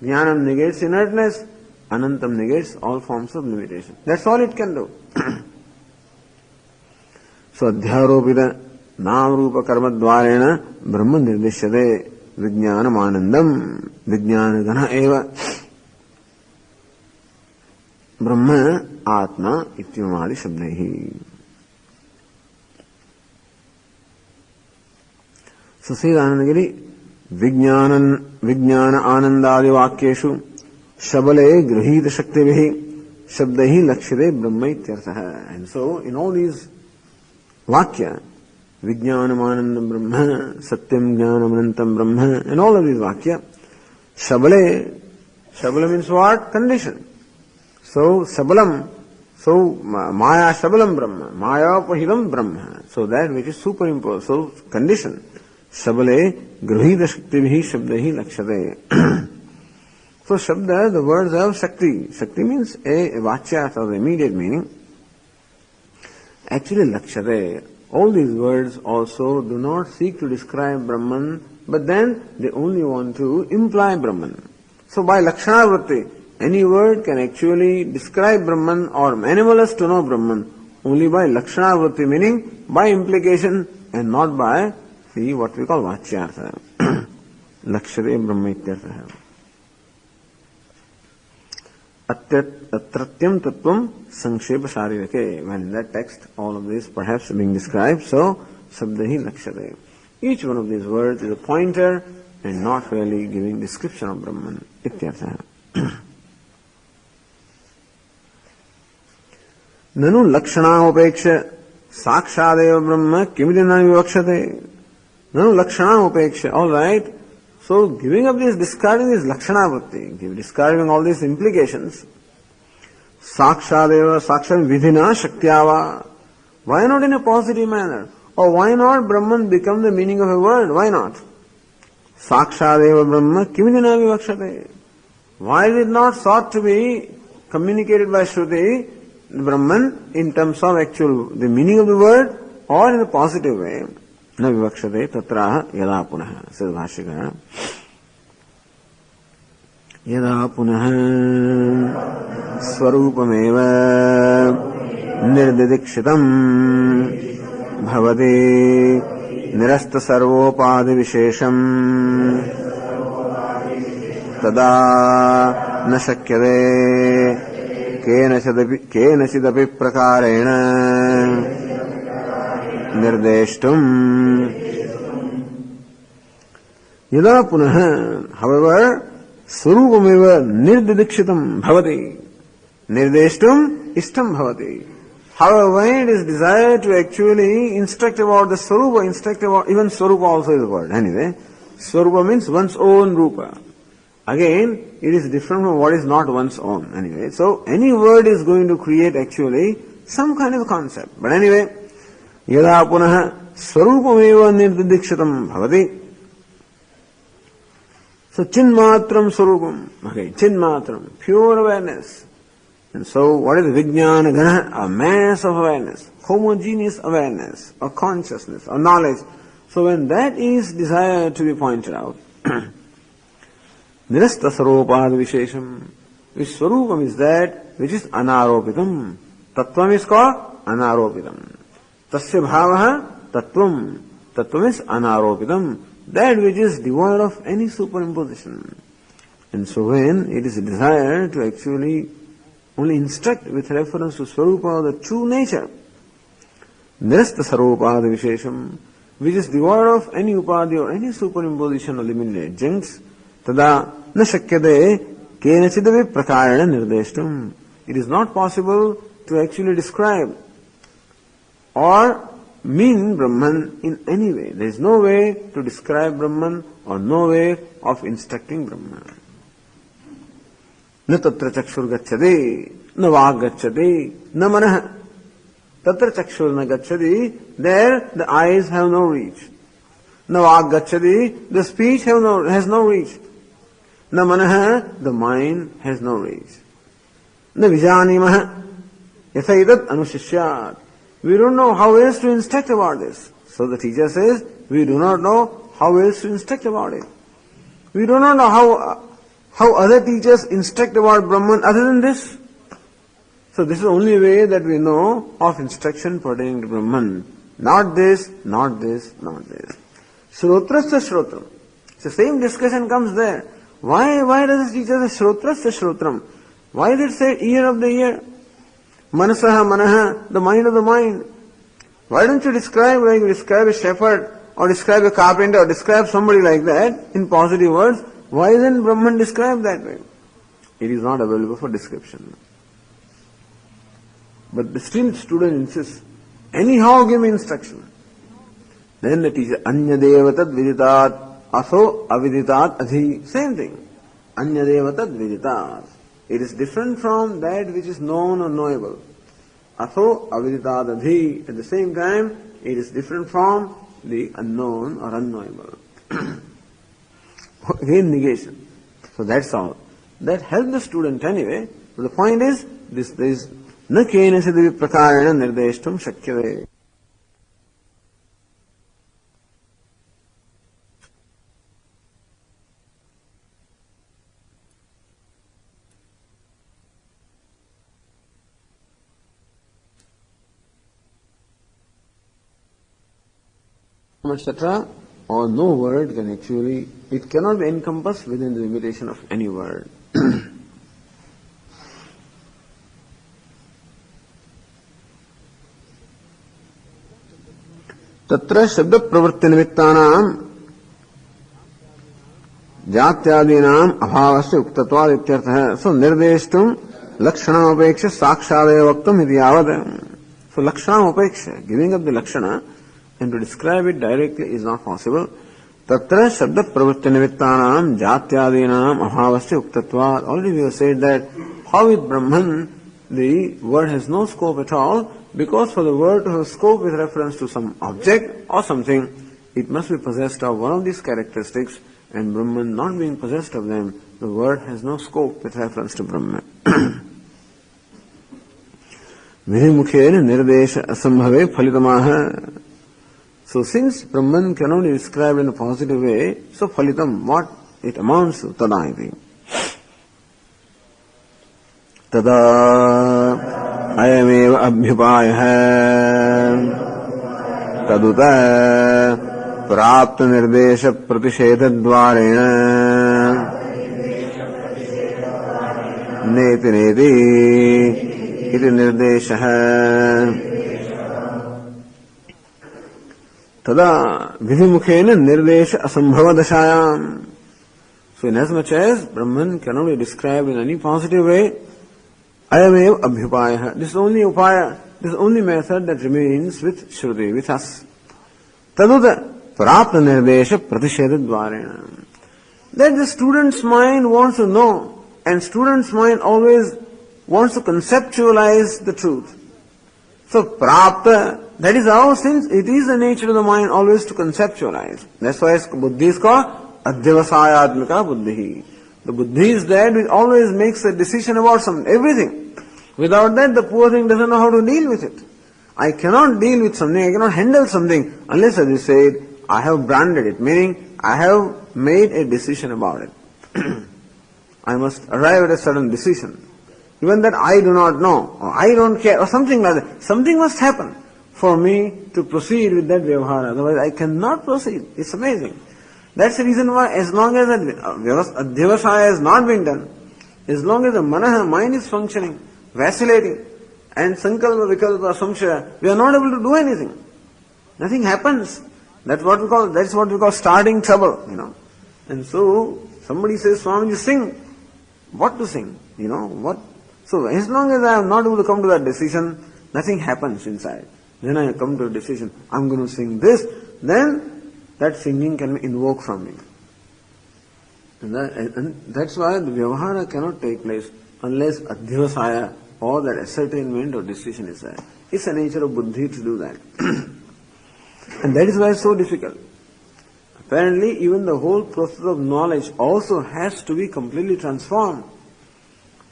Jnanam negates inertness. Anantam negates all forms of limitation. That's all it can do. So Adhyaropita Namarupa Karma Dvarena Brahma Nirdishyate Vijnanam Anandam Vijnanagana Eva Brahma Atma Ityamadi Shabdehi. So says Anandagiri, Vijnana Anandadi Vakyeshu Shabale Grahita Shaktivihi Shabdahi Lakshade Brahma Ityarthaha. And so in all these Vakya, Vijnanam Anandam Brahma, Satyam Jnanam Anantam Brahma, and all of these Vakya, Shabala means what? Condition. So Sabalam, Maya Shabalam Brahma, Maya Pahilam Brahma. So that which is superimposed, so condition. Shabale Grahita Shaktivihi Shabdahi Lakshade. So Shabda, the words of Shakti. Shakti means a Vachya, or the immediate meaning. Actually Lakshade. All these words also do not seek to describe Brahman, but then they only want to imply Brahman. So by Lakshana Vritti, any word can actually describe Brahman or enable us to know Brahman only by Lakshana Vritti, meaning by implication and not by what we call Vachyartha. Lakshade Brahma Ityartha. Atratyam Tattvam Sankshepa Sharirake. When in that text all of this perhaps being described, so Sabdahi Lakshade. Each one of these words is a pointer and not really giving description of Brahman. Ityartha. Nanu Lakshana Upeksha Sakshadeva Brahma Kimidina Vivakshate. Nanu Lakshana Upeksha. Alright. So giving up this, discarding this Lakshana Vritti, discarding all these implications, Sakshadeva, Sakshan Vidhina Shaktyava. Why not in a positive manner? Or why not Brahman become the meaning of a word? Why not? Sakshadeva Brahma Kimidina Vivakshate. Why is it not sought to be communicated by Shruti, Brahman, in terms of actual, the meaning of the word, or in a positive way? न विवक्षते तत्राह यदा पुनः says भाष्यकार यदा पुनः स्वरूपमेव निर्दिदीक्षितम् भवति निरस्त सर्वोपाधि विशेषम् तदा न शक्यते केनचिदपि प्रकारेण निर्देष्टुम् यदा पुनः however स्वरूपमेव निर्दिदीक्षितम् भवति निर्देष्टुम् इष्टम् भवति. However, when it is desired to actually instruct about the Swarupa, instruct about, even Swarupa also is a word anyway. Swarupa means one's own Rupa. Again, it is different from what is not one's own anyway. So any word is going to create actually some kind of concept. But anyway, यदा पुनः स्वरूपमेव निर्दिदीक्षितम् भवति. So chinmatram swarupam. Okay, chinmatram, pure awareness. And so what is vijnana gana? A mass of awareness, homogeneous awareness, or consciousness, or knowledge. So when that is desired to be pointed out, nirasta sarupad vishesham, which swarupam is that which is anaropitam. Tattvam is called anaropitam. Tasya bhavaha tattvam. Tattvam is anaropitam. That which is devoid of any superimposition. And so when it is desired to actually only instruct with reference to Swarupa, the true nature, nirasta sarupad vishesham, which is devoid of any upadhi or any superimposition or limited adjuncts, tada na shakyate kenachidavi prakarana nirdeshtum. It is not possible to actually describe or mean Brahman in any way. There is no way to describe Brahman or no way of instructing Brahman. Na tatra chakshur gacchati, na vāk gacchati, na manah. Tatra chakshur na gacchati, there the eyes have no reach. Na vāk gacchati, the speech has no reach. Na manah, the mind has no reach. Na vijanimah, yathaitat anushishyat. We don't know how else to instruct about this. So the teacher says, we do not know how else to instruct about it. We do not know how other teachers instruct about Brahman other than this. So this is the only way that we know of instruction pertaining to Brahman. Not this, not this, not this. Shrotrasya Shrotram. The same discussion comes there. Why does the teacher say Shrotrasya Shrotram? Why did it say ear of the ear? Manasaha manaha, the mind of the mind. Why don't you describe like you describe a shepherd or describe a carpenter or describe somebody like that in positive words? Why isn't Brahman described that way? It is not available for description. But the still student insists, anyhow give me instruction. Then the teacher, Anya devatad viditat, aso aviditat adhi. Same thing. Anya devatad viditat. It is different from that which is known or knowable. Aso aviditat adhi. At the same time, it is different from the unknown or unknowable. Again negation. So that's all. That helps the student anyway. But the point is, this is na kena siddhi prakarana nirdeshtam shakyave. Etc. Or no word can actually, it cannot be encompassed within the limitation of any word. Tatra shabda pravritti nimittanam jatyadinam abhavasya uktatvad ityartha. So nirdeshtum lakshanam apeksha sakshadeva vaktam iti yavad. So lakshanam apeksha, giving up the lakshana and to describe it directly is not possible. Tatra shabda pravritti nimittanam jatyadinam abhavasya uktatvad. Already we have said that how with Brahman the word has no scope at all, because for the word to have scope with reference to some object or something, it must be possessed of one of these characteristics, and Brahman not being possessed of them, the word has no scope with reference to Brahman. Vihimukhena nirdesha asambhave phalitamaha. So since Brahman cannot be described in a positive way, so phalitam, what it amounts to, tada I think. Tada ayameva abhyupayah taduta prapta nirdesha pratishedha dvarena neti neti iti nirdesha. Tada vidhimukhena nirdesha asambhava dashayam. So inasmuch as Brahman cannot be described in any positive way, ayamev abhyupayah. This is only upaya, this is only method that remains with Shruti, with us. Taduta prapta nirdesha pratishedha dvarena. That the student's mind wants to know, and student's mind always wants to conceptualize the truth. So prapta, that is how, since it is the nature of the mind always to conceptualize. That's why buddhi is called adhyavasayatmika buddhi. The buddhi is that which always makes a decision about everything. Without that, the poor thing doesn't know how to deal with it. I cannot deal with something, I cannot handle something unless, as you said, I have branded it, meaning I have made a decision about it. I must arrive at a certain decision. Even that I do not know, or I don't care, or something like that. Something must happen for me to proceed with that vyavahara. Otherwise I cannot proceed. It's amazing. That's the reason why as long as that adhyavasaya has not been done, as long as the manaha, mind is functioning, vacillating, and sankalpa, vikalpa, samshaya, we are not able to do anything. Nothing happens. That's what we call starting trouble, And so, Somebody says, Swamiji, sing. What to sing? What? So as long as I am not able to come to that decision, nothing happens inside. Then I come to a decision, I'm going to sing this, then that singing can be invoked from me. And that's why the vyavahara cannot take place unless adhyavasaya or that ascertainment or decision is there. It's the nature of buddhi to do that. And that is why it's so difficult. Apparently, even the whole process of knowledge also has to be completely transformed.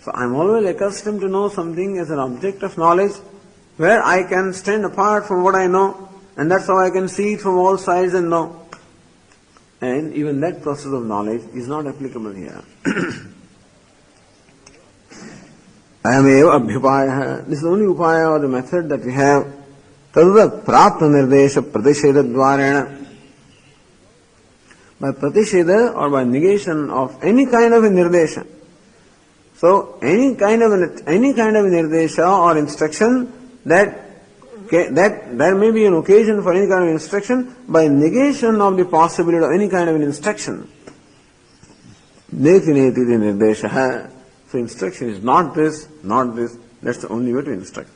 So I'm always accustomed to know something as an object of knowledge where I can stand apart from what I know, and that's how I can see it from all sides and know. And even that process of knowledge is not applicable here. Ayameva abhyupaya. This is the only upaya or the method that we have. Tadada prapta nirdesha pratisheda dvarena. By pratisheda or by negation of any kind of a nirdesha. So any kind of a nirdesha or instruction that there may be an occasion for any kind of instruction by negation of the possibility of any kind of an instruction. Neti neti nirdesha. So instruction is not this, not this. That's the only way to instruct.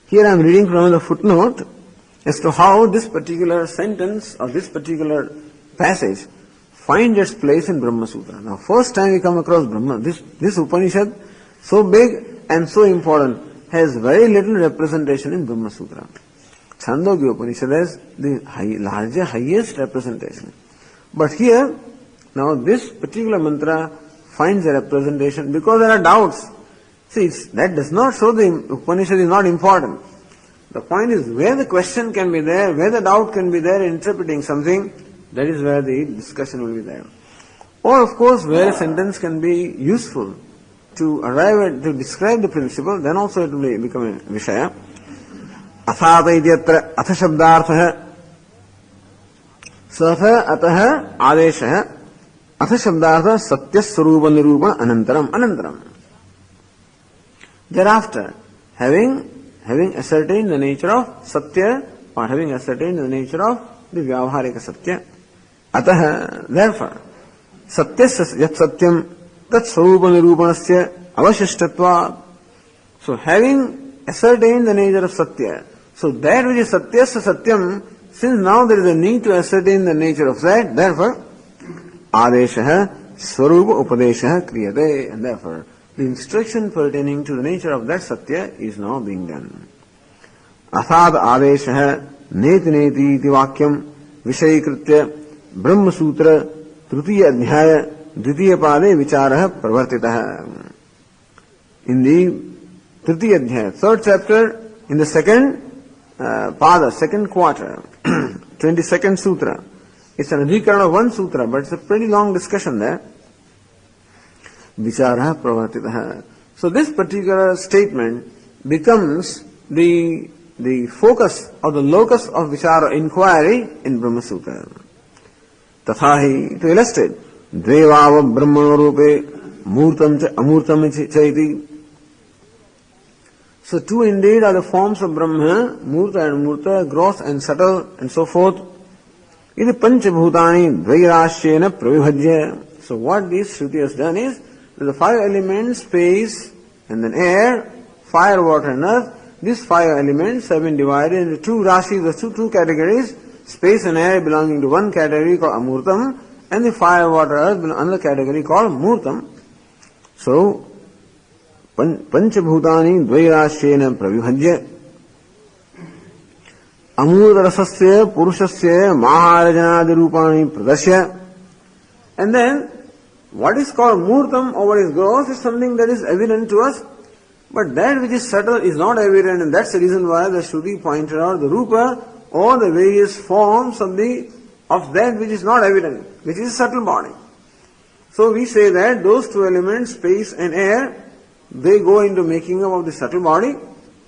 Here I am reading from the footnote as to how this particular sentence or this particular passage finds its place in Brahma Sutra. Now, first time we come across Brahma, this Upanishad, so big and so important, has very little representation in Brahma Sutra. Chandogya Upanishad has the highest representation. But here, now this particular mantra finds a representation because there are doubts. See, that does not show the Upanishad is not important. The point is where the question can be there, where the doubt can be there in interpreting something, that is where the discussion will be there. Or of course, where a sentence can be useful to arrive at, to describe the principle, then also it will become a Vishaya. Athata idyatra atha shabdartha satha ataha adesha atha shabdartha satya sarupa nirupa anantaram. Thereafter, having ascertained the nature of Satya, or having ascertained the nature of the Vyavaharika Satya, Ataha, therefore, Satyasya yat Satyam tat Sarupa Nirupanasya Avashishtatva. So having ascertained the nature of Satya, so that which is Satyasya Satyam, since now there is a need to ascertain the nature of that, therefore, Adeshaha Swarupa Upadeshaha Kriyate, and therefore, the instruction pertaining to the nature of that Satya is now being done. Athad Adeshaha Neti Neti iti Vakyam Vishayikritya Brahma Sutra Trutiya Adhyaya Dvitiya Pade Vicharaha Pravartitaha. In the Trutiya Adhyaya, third chapter, in the second Pada, second quarter, 22nd Sutra. It's an adhikarana of one Sutra, but it's a pretty long discussion there. Vichara pravartitaha. So this particular statement becomes the focus or the locus of vichara inquiry in Brahma Sutra. Tathahi, to illustrate, Dvevava Brahmana Rupe Murtam cha Amurtam chaiti. So two indeed are the forms of Brahma, Murta and Murta, gross and subtle and so forth. Iti Panchabhutani Dvairashyena Pravibhajya. So what this Shruti has done is, the five elements, space and then air, fire, water and earth, these five elements have been divided into two rashis, the two categories, space and air belonging to one category called Amurtam, and the fire, water, earth belong to another category called Murtam. So, Panchabhutani Dvairashyena Pravibhajya Amurtarasasya Purushasya Maharajanaadi Rupani Pradashya. And then, what is called Murtam or what is gross is something that is evident to us, but that which is subtle is not evident, and that's the reason why the Shruti pointed out the Rupa or the various forms of that which is not evident, which is a subtle body. So we say that those two elements, space and air, they go into making up of the subtle body,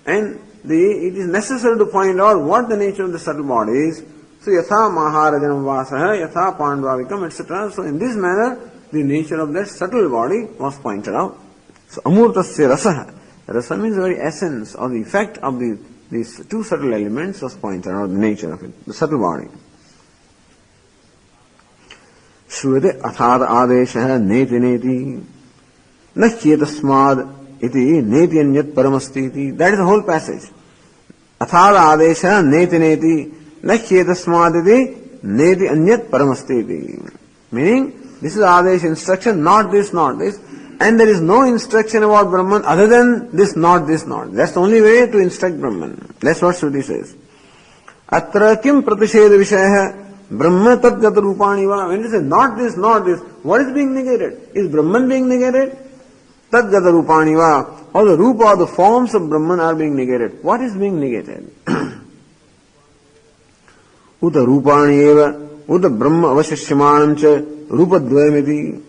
and it is necessary to point out what the nature of the subtle body is. So yatha maharajanam vasaha, yatha pandvavikam, etc. So in this manner, the nature of that subtle body was pointed out. So amurtasya rasaha. Rasa means the very essence or the effect of the these two subtle elements was pointed out, the nature of it, the subtle body. Shruyate athād ādeshah neti neti na hyetasmād iti neti anyat paramasti iti. That is the whole passage. Athād ādeshah neti neti na hyetasmād iti neti anyat paramasti iti. Meaning, this is ādesh instruction, not this, not this. And there is no instruction about Brahman other than this, not this, not. That's the only way to instruct Brahman. That's what Shruti says. Atra kim pratisheda vishaya Brahma tadgata rupani va. When it says not this, not this, what is being negated? Is Brahman being negated? Tadgata rupani va. All the rupa, or the forms of Brahman are being negated. What is being negated? Uta rupani eva, uta Brahma avashishyamanam cha rupadvayamiti.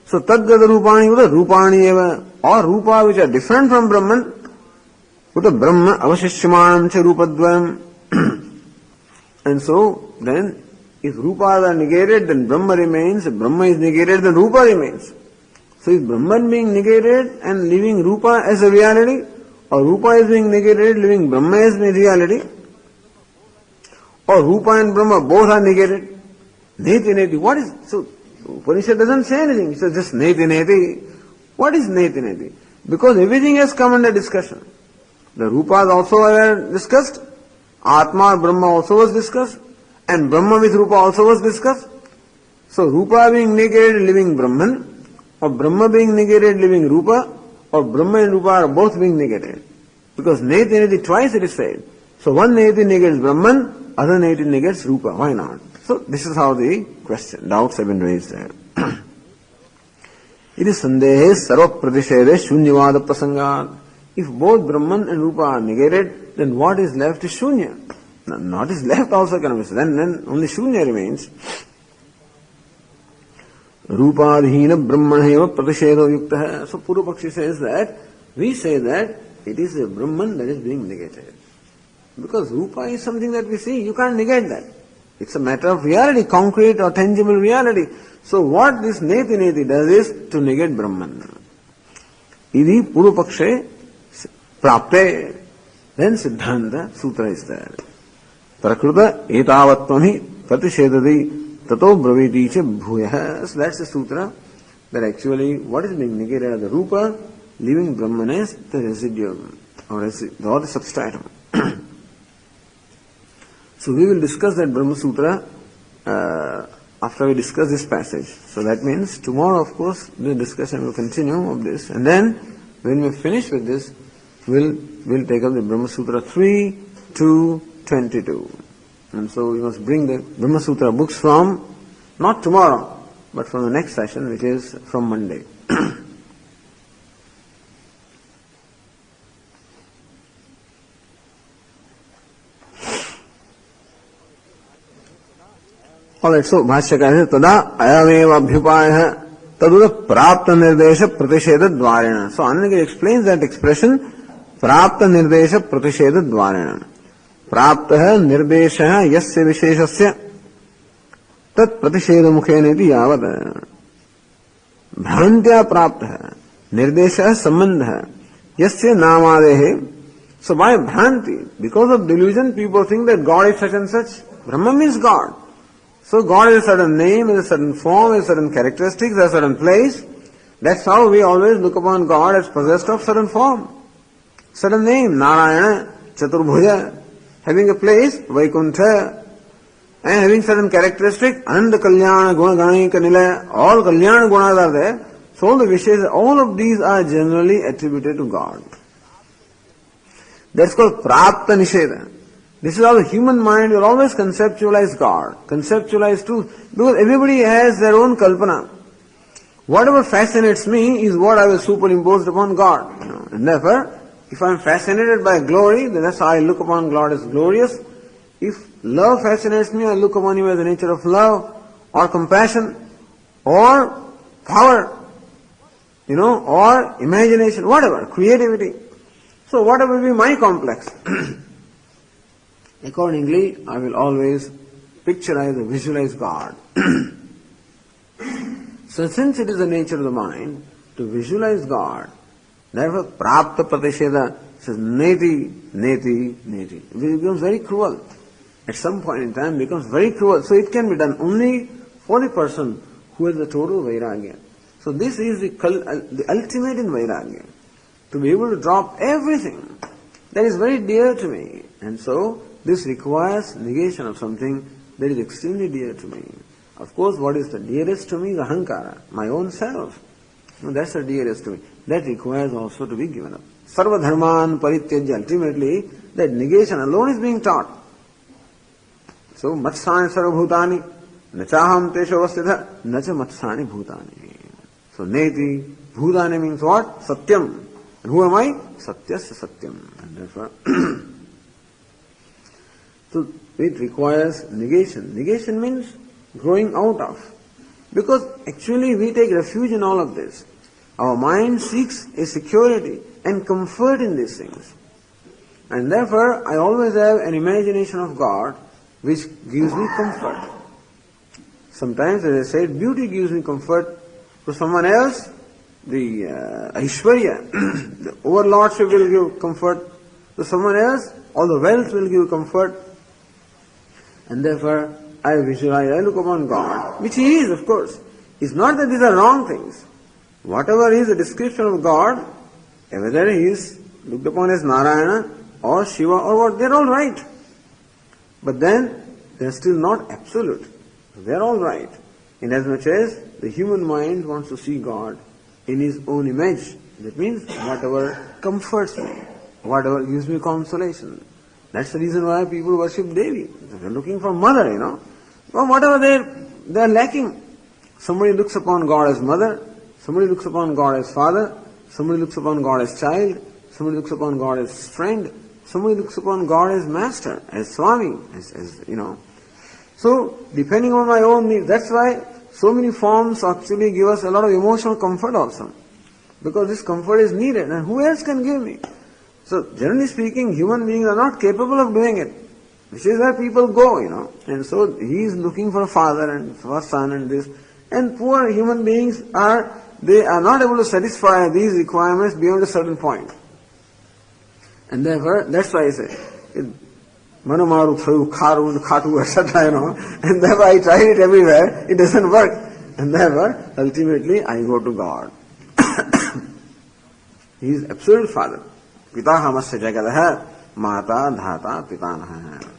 So tadgata rupani uta rupani eva, or rupa which are different from Brahman, uta Brahma avashishyamanam cha rupadvayam. And so, then, if rupas are negated, then Brahma remains. If Brahma is negated, then rupa remains. So is Brahman being negated and leaving rupa as a reality? Or rupa is being negated, leaving Brahma as a reality? Or rupa and Brahma both are negated? Neti neti. What is, so Upanishad doesn't say anything. It says just neti neti. What is neti neti? Because everything has come under discussion. The rupas also were discussed. Atma or Brahma also was discussed, and Brahma with Rupa also was discussed. So Rupa being negated, living Brahman, or Brahma being negated, living Rupa, or Brahma and Rupa are both being negated. Because Neti Neti twice it is said. So one Neti negates Brahman, other Neti negates Rupa. Why not? So this is how the question, doubts have been raised there. It is Sandehe Sarva Pratishede Shunyavada Prasangat. If both Brahman and Rupa are negated, then what is left is Shunya. Not is left also cannot be said. Then only Shunya remains. Rupadhina Brahmaneva Pratishedo Yukta. So Purupakshi says that, we say that it is a Brahman that is being negated. Because Rupa is something that we see, you can't negate that. It's a matter of reality, concrete or tangible reality. So what this Neti Neti does is to negate Brahman. Idi Purupakshe Prapte. Then Siddhanta Sutra is there. Prakruta etavattvami pratishedati tato braviti cha bhuyah. So that's the sutra that actually what is being negated as the rupa, leaving Brahman as the residuum or the substratum. So we will discuss that Brahma Sutra after we discuss this passage. So that means tomorrow, of course, the discussion will continue of this. And then when we finish with this, we'll take up the Brahma Sutra 3 to 22. And so we must bring the Brahma Sutra books from, not tomorrow, but from the next session, which is from Monday. Alright, so Bhāśyakara says, Tada ayameva abhyupāyah taduda prāpta nirdesha pratisheda dvārena. So Anandagiri explains that expression, prāpta nirdesha pratisheda dvārena. Prāptaha nirdeshaha yasya visheshasya tat pratisheda mukhena iti yavad. Bhrantya prāptaha nirdeshaha sambandhaha yasya namadehe. So by bhranti, because of delusion, people think that God is such and such. Brahma means God. So God is a certain name, is a certain form, is a certain characteristics, a certain place. That's how we always look upon God as possessed of certain form, certain name, Narayana, Chaturbhuja, having a place, Vaikuntha, and having certain characteristics, Ananda Kalyana, Guna Ganika Nilaya, all Kalyana Gunas are there. So all the wishes, all of these are generally attributed to God. That's called Prapta Nisheda. This is how the human mind will always conceptualize God, conceptualize truth, because everybody has their own kalpana. Whatever fascinates me is what I will superimpose upon God. And therefore, if I am fascinated by glory, then that's how I look upon God as glorious. If love fascinates me, I look upon Him as the nature of love, or compassion, or power, or imagination, whatever, creativity. So whatever will be my complex. Accordingly, I will always picturize or visualize God. So since it is the nature of the mind to visualize God, therefore prapta pratisheda, It says neti, neti, neti. It becomes very cruel. At some point in time it becomes very cruel. So it can be done only for the person who has the total vairagya. So this is the ultimate in vairagya. To be able to drop everything that is very dear to me. And so this requires negation of something that is extremely dear to me. Of course, what is the dearest to me is ahankara, my own self. That's the dearest to me. That requires also to be given up. Sarva dharman parityajya, ultimately, that negation alone is being taught. So, matsani sarva bhutani, nachaham tesho vasthitha, nacha matsani bhutani. So, neti, bhutani means what? Satyam. And who am I? Satyasya satyam. And therefore, so it requires negation. Negation means growing out of. Because actually we take refuge in all of this. Our mind seeks a security and comfort in these things. And therefore I always have an imagination of God which gives me comfort. Sometimes, as I said, beauty gives me comfort. To someone else, the Aishwarya, the overlordship will give comfort. To someone else, all the wealth will give comfort. And therefore, I visualize, I look upon God, which He is, of course. It's not that these are wrong things. Whatever is the description of God, whether He is looked upon as Narayana or Shiva or what, they're all right. But then, they're still not absolute. They're all right. Inasmuch as the human mind wants to see God in His own image. That means whatever comforts me, whatever gives me consolation. That's the reason why people worship Devi. They're looking for mother, Or whatever they're lacking. Somebody looks upon God as mother, somebody looks upon God as father, somebody looks upon God as child, somebody looks upon God as friend, somebody looks upon God as master, as Swami, as. So, depending on my own needs, that's why so many forms actually give us a lot of emotional comfort also. Because this comfort is needed, and who else can give me? So, generally speaking, human beings are not capable of doing it. This is where people go, And so, he is looking for a father and for a son and this. And poor human beings they are not able to satisfy these requirements beyond a certain point. And therefore, that's why I say, Manumaru, Kharu, Khatu, etc., And therefore, I tried it everywhere, it doesn't work. And therefore, ultimately, I go to God. He is absolute father. Pitahamasya jagadaha, mata dhata pitanaha.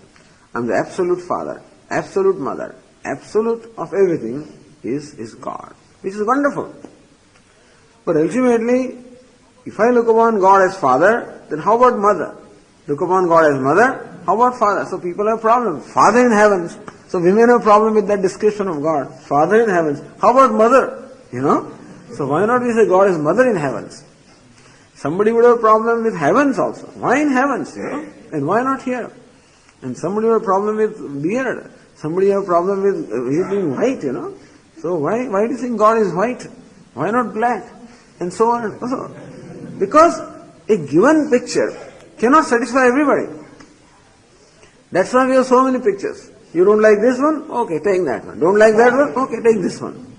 I'm the absolute father, absolute mother, absolute of everything is God, which is wonderful. But ultimately, if I look upon God as father, then how about mother? Look upon God as mother, how about father? So people have problems. Father in heavens. So women have a problem with that description of God. Father in heavens. How about mother? So why not we say God is mother in heavens? Somebody would have a problem with heavens also. Why in heavens, And why not here? And somebody would have a problem with beard. Somebody have a problem with his being white, So why do you think God is white? Why not black? And so on and so on. Because a given picture cannot satisfy everybody. That's why we have so many pictures. You don't like this one? Okay, take that one. Don't like that one? Okay, take this one.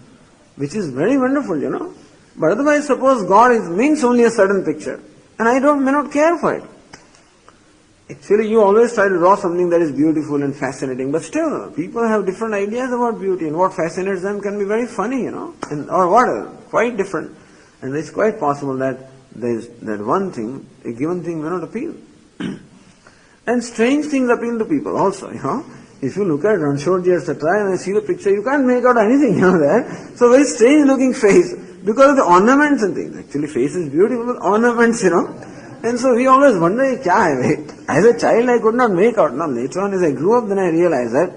Which is very wonderful, But otherwise, suppose God means only a certain picture, and I may not care for it. Actually, you always try to draw something that is beautiful and fascinating, but still, people have different ideas about beauty, and what fascinates them can be very funny, or whatever, quite different. And it's quite possible that that one thing, a given thing may not appeal. And strange things appeal to people also, If you look at Ranshorji, etc., and see the picture, you can't make out anything, there. So very strange looking face, because of the ornaments and things. Actually, face is beautiful with ornaments, And so we always wonder, kya hai? As a child, I could not make out. Now, later on, as I grew up, then I realized that.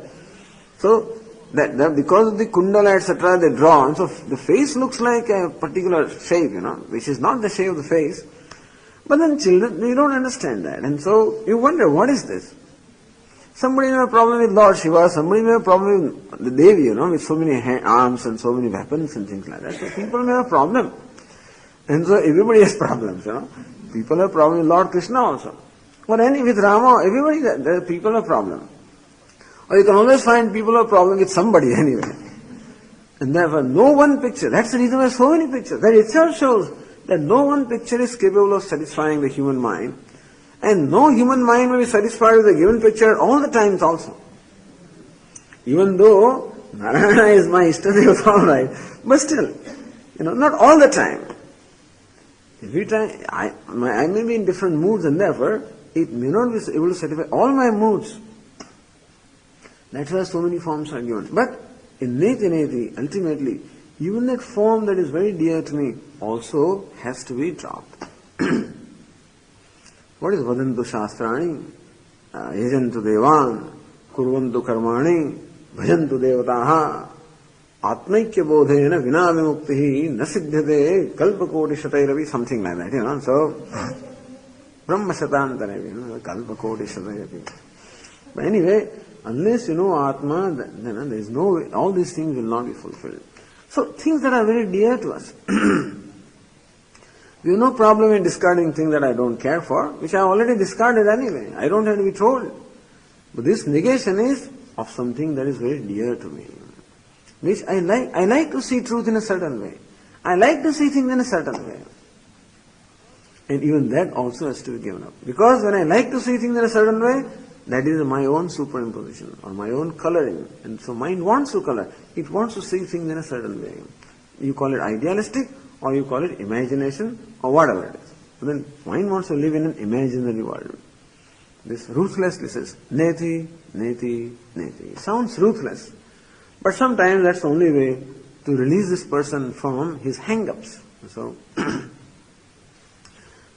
So, that because of the kundala, etc., they draw, so the face looks like a particular shape, which is not the shape of the face. But then children, they don't understand that. And so, you wonder, what is this? Somebody may have a problem with Lord Shiva, somebody may have a problem with the Devi, with so many arms and so many weapons and things like that. So people may have a problem. And so everybody has problems, People have problem with Lord Krishna also. But with Rama, everybody, people have problem. Or you can always find people have problem with somebody anyway. And therefore, no one picture, that's the reason why so many pictures. That itself shows that no one picture is capable of satisfying the human mind. And no human mind will be satisfied with a given picture all the times also. Even though Narayana is my Ishtadeva, all right, but still, not all the time. Every time I may be in different moods, and therefore it may not be able to satisfy all my moods. That's why so many forms are given. But in neti neti, ultimately, even that form that is very dear to me also has to be dropped. What is vadantu shastrani? Yajantu devan, kurvantu karmani, bhajantu devataha, atmaikya bodhena vina vimuktihi na siddhate kalpakoti shatairavi, something like that, So, brahma shatantarevi, kalpakoti shatairavi. But anyway, unless you know Atma, then there is no way, all these things will not be fulfilled. So, things that are very dear to us. We have no problem in discarding things that I don't care for, which I already discarded anyway. I don't have to be told. But this negation is of something that is very dear to me, which I like. I like to see truth in a certain way. I like to see things in a certain way. And even that also has to be given up. Because when I like to see things in a certain way, that is my own superimposition or my own coloring. And so mind wants to color. It wants to see things in a certain way. You call it idealistic, or you call it imagination, or whatever it is. But then mind wants to live in an imaginary world. This ruthlessness is neti, neti, neti. It sounds ruthless. But sometimes that's the only way to release this person from his hang-ups. So,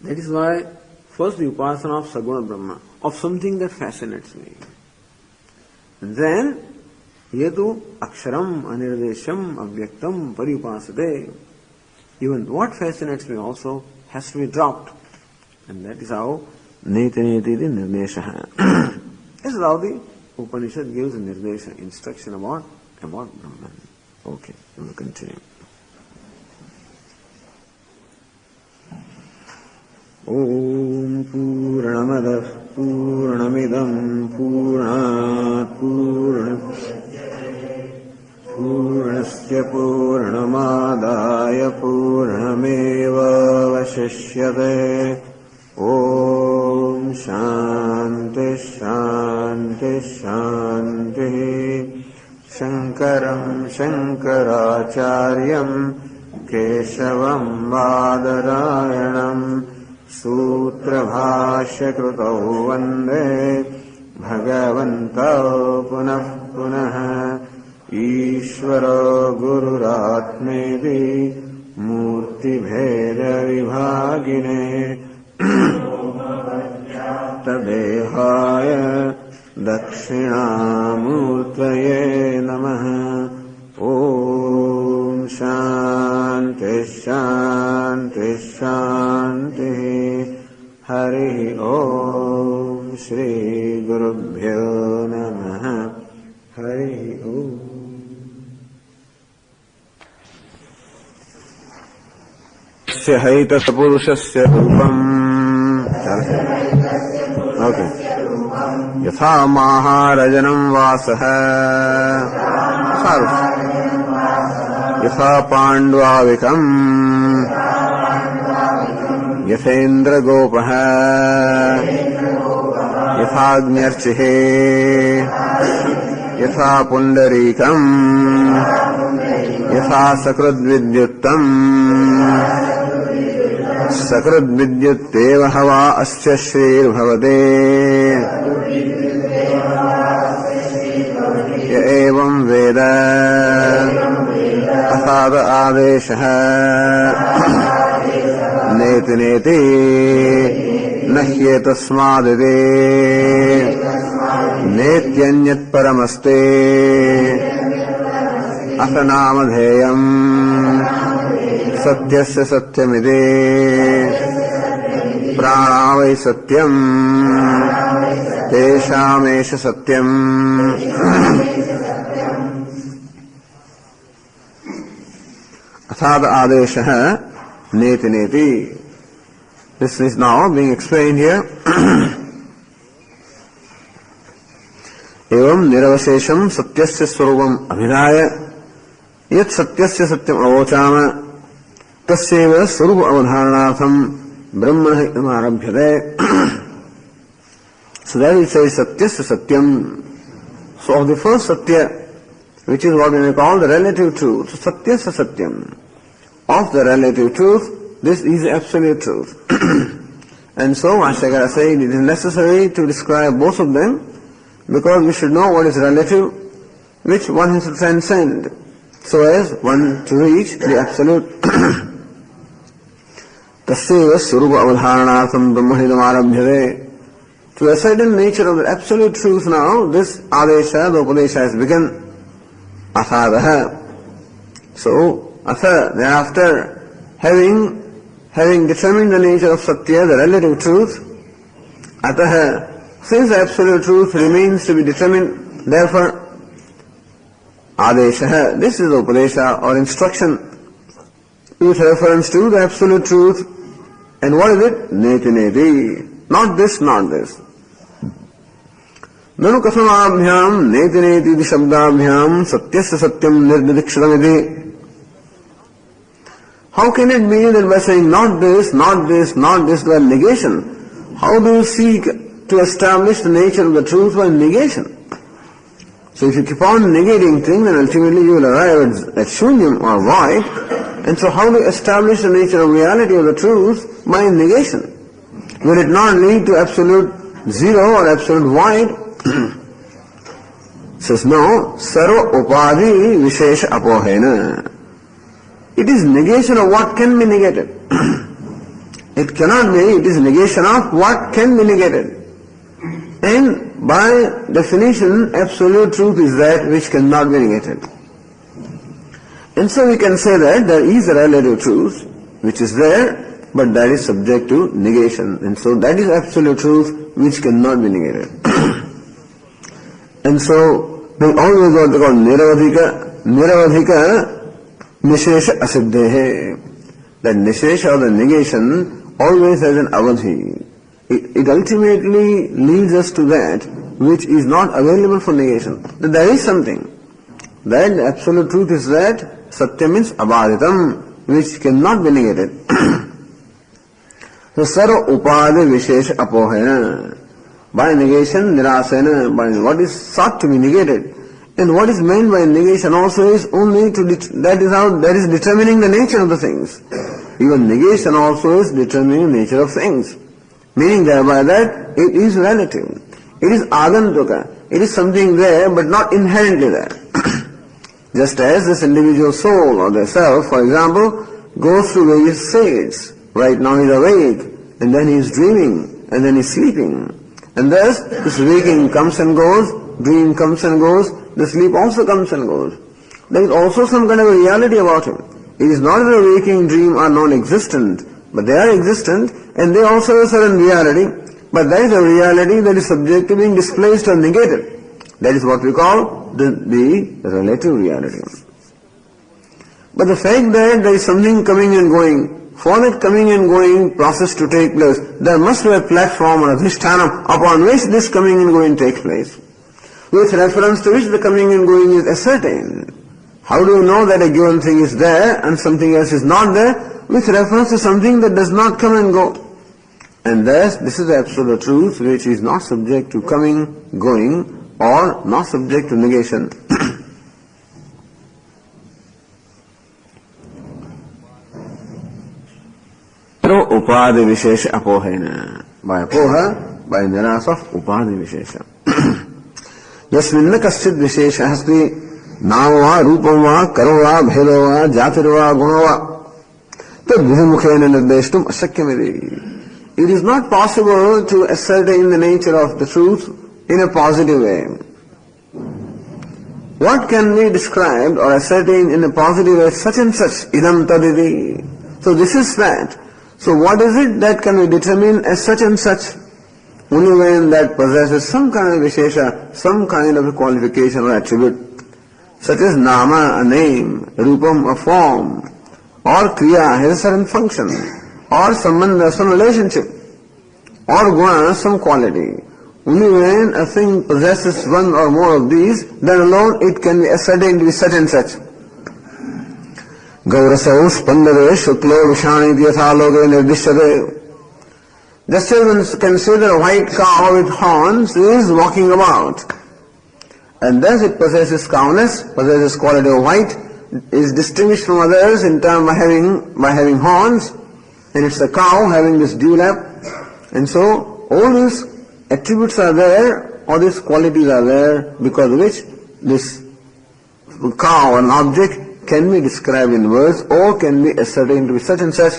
that is why first the upasana of Saguna Brahma, of something that fascinates me. And then, yetu aksharam anirdesham avyaktam paripasade. Even what fascinates me also has to be dropped. And that is how neti neti the nirdesha. This is how the Upanishad gives a nirdesha, instruction about Brahman. Okay, we will continue. Om Purnamadah Purnamidam Purnat Purnasya Purnamadaya Purnameva Vashishyate. Om Shanti Shanti Shanti. Shankaram Shankaracharyam Keshavam Bṛhadāraṇyam Sutrabhāṣya Krutau Vande Bhagavantau Punah Punah Ishvara Gururatmeti Murti Bheda Vibhagine Tadehaya Dakshinamurtaye Namaha. Om Shanti Shanti Shanti. Hari Om Shri Gurubhyo Namaha. Hari Om. Hayta Purushasya Rupam. Okay. Yatha Maharajanam Vasaha. Yatha Pandvavikam. Yathendra Gopaha. Yatha Agnyarchihe. Yatha Pundarikam. Yatha Sakrad Vidyuttam. Sakrad Vidyutteva Hava Asya Shrir Bhavade. Ya evam Veda Athada Adeshaha Neti Neti Nahyetasmadide Netyanyat Paramaste Athanamadheyam Satyasya Satyamide Pranavai Satyam Teshamesha Satyam. Athada Adeshaha Neti Neti. This is now being explained here. Evam Niravashesham Satyasya Swarupam Abhidhaya Yat Satyasya Satyam Avochama Tasyeva Swarupa Avadharanatham Brahmana Āṅkarabhāṣya. So that it says Satyasya Satyam. So of the first Satya, which is what we may call the relative truth, so Satyasya Satyam. Of the relative truth, this is absolute truth. And so Bhāṣyakara said it is necessary to describe both of them because we should know what is relative, which one has to transcend, so as one to reach the absolute. Tasyeva Swarupa Avadharanartham Brahmanidam Arabhyade. To ascertain the nature of the absolute truth now, this Adesha, the Upadesha has begun. Athadaha. So, Atha, thereafter, having determined the nature of Satya, the relative truth, Ataha, since the absolute truth remains to be determined, therefore, Adesha, this is the Upadesha or instruction with reference to the absolute truth. And what is it? Neti neti. Not this, not this. Nanu kathamabhyam neti neti di shabdabhyam satyasya satyam nirdidikshadamiti. How can it be that by saying not this, not this, not this, by negation, how do you seek to establish the nature of the truth by negation? So if you keep on negating things, then ultimately you will arrive at shunyam or void. And so how do you establish the nature of reality of the truth by negation? Will it not lead to absolute zero or absolute void? Says no, sarva upadi vishesha apohena. It is negation of what can be negated. It cannot be, it is negation of what can be negated. And by definition, absolute truth is that which cannot be negated. And so we can say that there is a relative truth which is there, but that is subject to negation. And so that is absolute truth which cannot be negated. And so they always what they call niravadhika nishesha asiddhehe. That nishesha or the negation always has an avadhi. It ultimately leads us to that which is not available for negation. That there is something. That the absolute truth is that Satya means abhaditam, which cannot be negated. So sarva upadi vishesha apohena. By negation, nirasena, by what is sought to be negated. And what is meant by negation also is only to, that is determining the nature of the things. Even negation also is determining the nature of things. Meaning thereby that it is relative. It is agantuka. It is something there but not inherently there. Just as this individual soul or the self, for example, goes through various states. Right now he is awake, and then he is dreaming, and then he is sleeping. And thus, this waking comes and goes, dream comes and goes, the sleep also comes and goes. There is also some kind of a reality about him. It is not that a waking dream are non-existent, but they are existent, and they also have a certain reality, but that is a reality that is subject to being displaced or negated. That is what we call the relative reality. But the fact that there is something coming and going, for that coming and going process to take place, there must be a platform or a adhisthana upon which this coming and going takes place, with reference to which the coming and going is ascertained. How do you know that a given thing is there and something else is not there? With reference to something that does not come and go. And thus, this is the absolute truth which is not subject to coming, going, or not subject to negation. Upadi Vishesha Apohena. By Apoha, by Niras of Upadi Vishesha. Yasminna Kaschid Vishesha Hasti Namava, Rupamva, Karava, Bhedava, Jatirva, Gunava. Tadvimukhena Nirdeshtum Ashakyamidi. It is not possible to ascertain the nature of the truth in a positive way. What can be described or ascertained in a positive way? Such and such, idam tadidi. So this is that. So what is it that can be determined as such and such? Only when that possesses some kind of vishesha, some kind of a qualification or attribute, such as nama, a name, rupam, a form, or kriya has a certain function, or sambandha, some relationship, or guna, some quality. Only when a thing possesses one or more of these, then alone it can be ascertained to be such and such. Gaurasau spandade shuklo vishaniti yathaloke nirdishyate. Just as one can say that a white cow with horns is walking about, and thus it possesses cowness, possesses quality of white, is distinguished from others in terms by having horns, and it's a cow having this dewlap, and so all these attributes are there, all these qualities are there, because of which this cow, an object, can be described in words or can be ascertained to be such and such,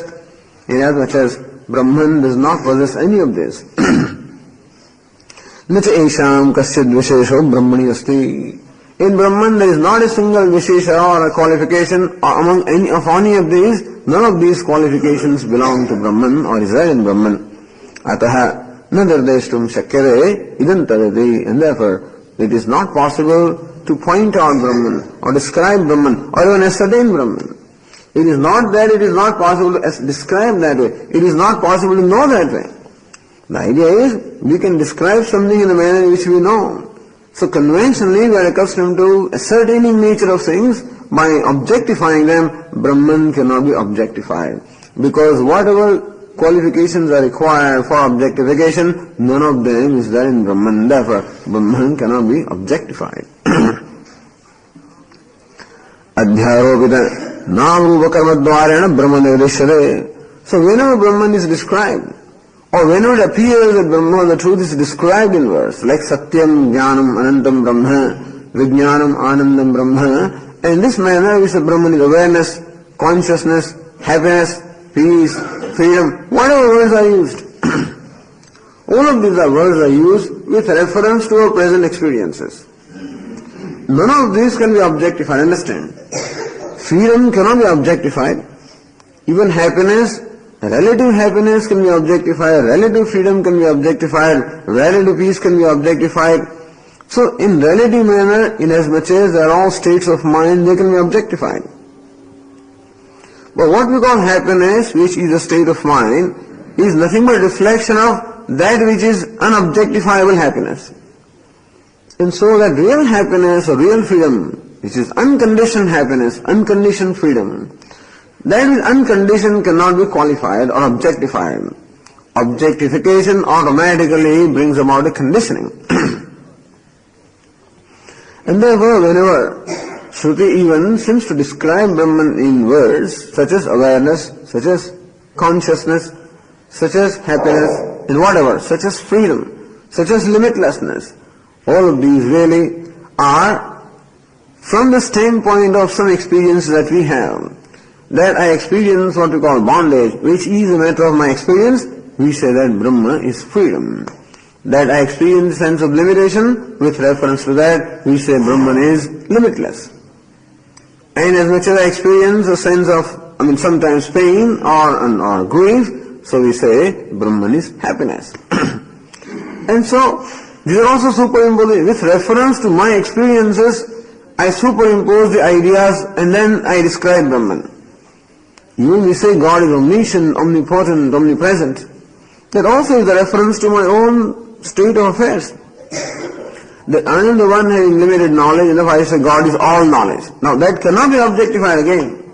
inasmuch as Brahman does not possess any of this. Nacha esham kasyad vishesho brahmani asti. In Brahman there is not a single vishesha or a qualification among any of these. None of these qualifications belong to Brahman or reside in Brahman. Ataha na nirdeshtum shakyare idam tadati. And therefore it is not possible to point out Brahman or describe Brahman or even ascertain Brahman. It is not that it is not possible to describe that way. It is not possible to know that way. The idea is we can describe something in a manner in which we know. So conventionally we are accustomed to ascertaining nature of things by objectifying them. Brahman cannot be objectified, because whatever qualifications are required for objectification, none of them is there in Brahman. Therefore Brahman cannot be objectified. Adhyaropita Nāma karma dvārena Brahma nirvishyate. So whenever Brahman is described, or whenever it appears that Brahma, the truth, is described in verse, like Satyam, Jnanam, Anantam Brahma, Vijnanam, Anandam Brahma, and in this manner we say Brahman is awareness, consciousness, happiness, peace, freedom, whatever words are used. All of these words are used with reference to our present experiences. None of these can be objectified, understand? Freedom cannot be objectified. Even happiness, relative happiness can be objectified, relative freedom can be objectified, relative peace can be objectified. So in relative manner, inasmuch as they are all states of mind, they can be objectified. But what we call happiness, which is a state of mind, is nothing but a reflection of that which is unobjectifiable happiness. And so that real happiness or real freedom, which is unconditioned happiness, unconditioned freedom, that is unconditioned cannot be qualified or objectified. Objectification automatically brings about a conditioning. And therefore whenever Shruti even seems to describe Brahman in words such as awareness, such as consciousness, such as happiness, and whatever, such as freedom, such as limitlessness, all of these really are from the standpoint of some experience that we have. That I experience what we call bondage, which is a matter of my experience, we say that Brahma is freedom. That I experience a sense of limitation, with reference to that, we say Brahman is limitless. And as much as I experience a sense of, sometimes pain or grief, so we say Brahman is happiness. And so, these are also superimposed. With reference to my experiences, I superimpose the ideas and then I describe Brahman. Even we say God is omniscient, omnipotent, omnipresent. That also is a reference to my own state of affairs. That I am the one having limited knowledge, and if I say God is all knowledge. Now that cannot be objectified again.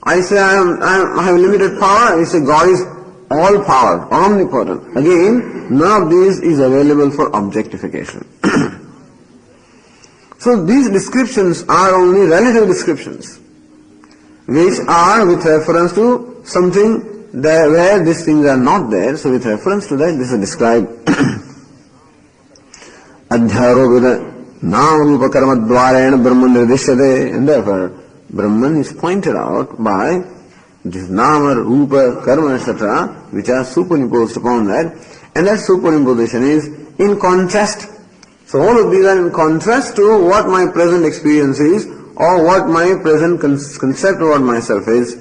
I say I have limited power, I say God is all power, omnipotent. Again, none of these is available for objectification. So these descriptions are only relative descriptions, which are with reference to something where these things are not there. So with reference to that, this is described. Adhyaropita nama rupa karma dvārena Brahman nirvishyate. And therefore, Brahman is pointed out by this nama, rupa, karma, etc., which are superimposed upon that. And that superimposition is in contrast. So all of these are in contrast to what my present experience is, or what my present concept about myself is.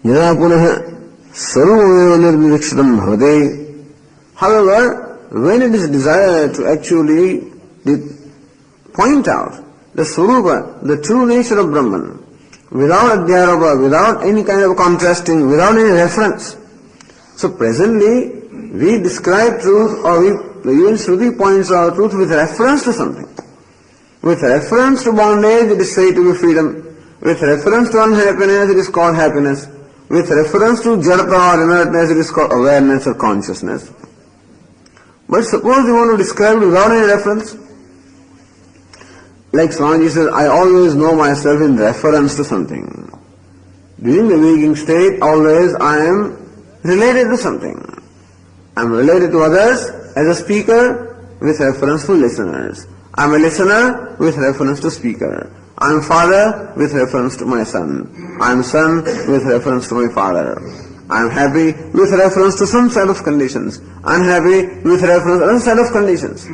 Yada punaha sarvameva nirvidikshitam bhavate. However, when it is desired to actually point out the swarupa, the true nature of Brahman, without adhyaropa, without any kind of contrasting, without any reference. So presently, we describe truth, or even Shruti points out truth with reference to something. With reference to bondage, it is said to be freedom. With reference to unhappiness, it is called happiness. With reference to jadata or inertness, it is called awareness or consciousness. But suppose you want to describe it without any reference. Like Swami says, I always know myself in reference to something. During the waking state, always I am related to something. I am related to others as a speaker with reference to listeners. I am a listener with reference to speaker. I am father with reference to my son. I am son with reference to my father. I am happy with reference to some set of conditions. Unhappy with reference to another set of conditions.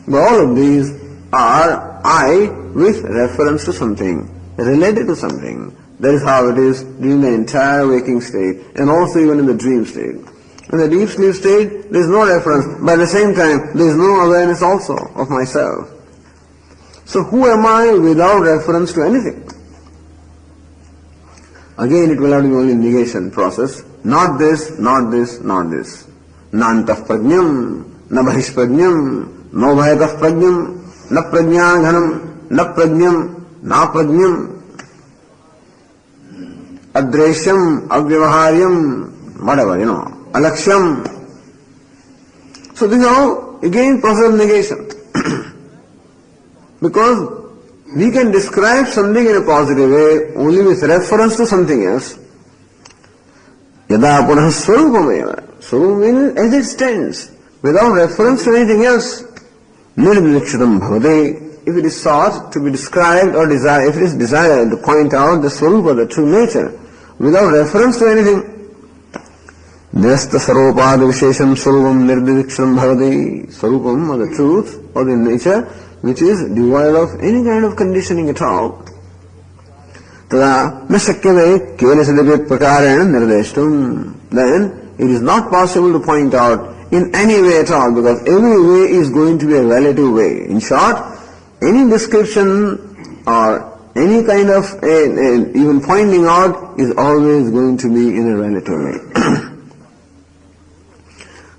But all of these are I with reference to something, related to something. That is how it is during the entire waking state and also even in the dream state. In the deep sleep state, there is no reference, but at the same time, there is no awareness also of myself. So who am I without reference to anything? Again, it will have to be only negation process. Not this, not this, not this. Nantah prajñam, na bahishprajñam, no bhayatah prajñam, na prajñāghanam, na prajñam, na prajñam. Adreshyam, avyavaharyam, whatever, alaksham. So this is all, again, process of negation. Because we can describe something in a positive way only with reference to something else. Yada punah swarupameva. Swarupa means as it stands, without reference to anything else. Nirvidikshitam bhavate. If it is sought to be described or desired, if it is desired to point out the swarupa, the true nature, without reference to anything, Nyasta sarvopāda vishesham swarupam nirvidikshitam bhavate. Swarupam, or the truth, or the nature, which is devoid of any kind of conditioning at all. Tada na shakyate kevalasadavyat prakarena nirdeshtam. Then it is not possible to point out in any way at all, because every way is going to be a relative way. In short, any description or any kind of even pointing out is always going to be in a relative way.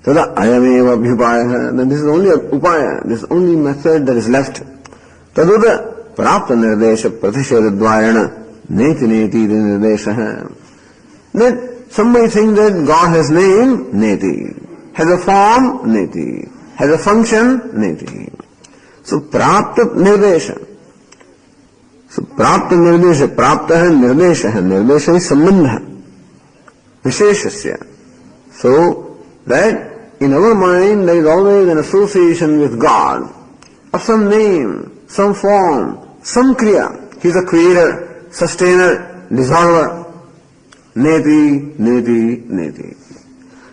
Tada ayameva abhyupaya. Then this is only a upaya, this is only method that is left. Taduta prapta nirdesha pratishodadvayana neti neti nirdesha. That somebody thinks that God has name, neti. Has a form, neti. Has a function, neti. So prapta nirdesha. So prapta nirdesha, prapta hai nirdesha hai. Nirdesha is sambandha. Visheshasya. So that in our mind there is always an association with God of some name, some form, some kriya. He is a creator, sustainer, dissolver. Neti, neti, neti.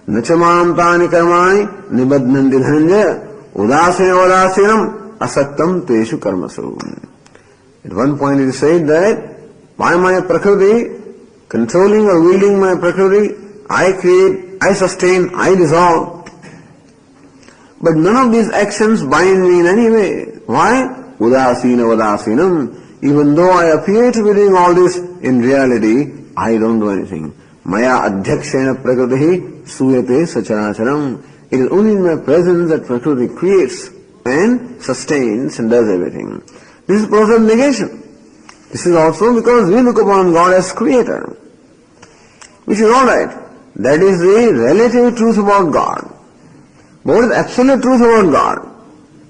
Nachamam tani karmani nibadnandi dhananjaya udasena udasenam asattam teshu karmasu. At one point it is said that by my prakriti, controlling or wielding my prakriti, I create, I sustain, I dissolve. But none of these actions bind me in any way. Why? Udasena udasenam. Even though I appear to be doing all this, in reality, I don't do anything. Maya adhyakshena prakriti suyate sacharacharam. It is only in my presence that prakriti creates and sustains and does everything. This is process of negation. This is also because we look upon God as creator, which is alright. That is the relative truth about God. But what is the absolute truth about God?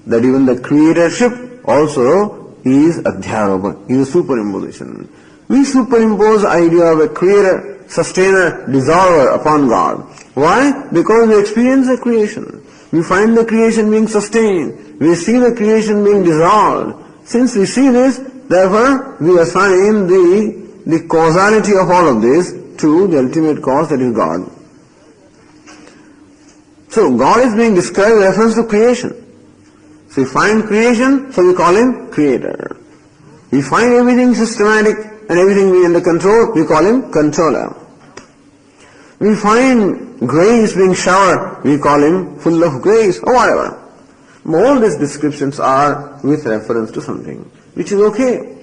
That even the creatorship also is adhyaropa, is a superimposition. We superimpose the idea of a creator, sustainer, dissolver upon God. Why? Because we experience the creation. We find the creation being sustained. We see the creation being dissolved. Since we see this, therefore we assign the causality of all of this to the ultimate cause, that is God. So God is being described in reference to creation. So we find creation, so we call him creator. We find everything systematic and everything being under control, we call him controller. We find grace being showered, we call him full of grace, or whatever. All these descriptions are with reference to something, which is okay.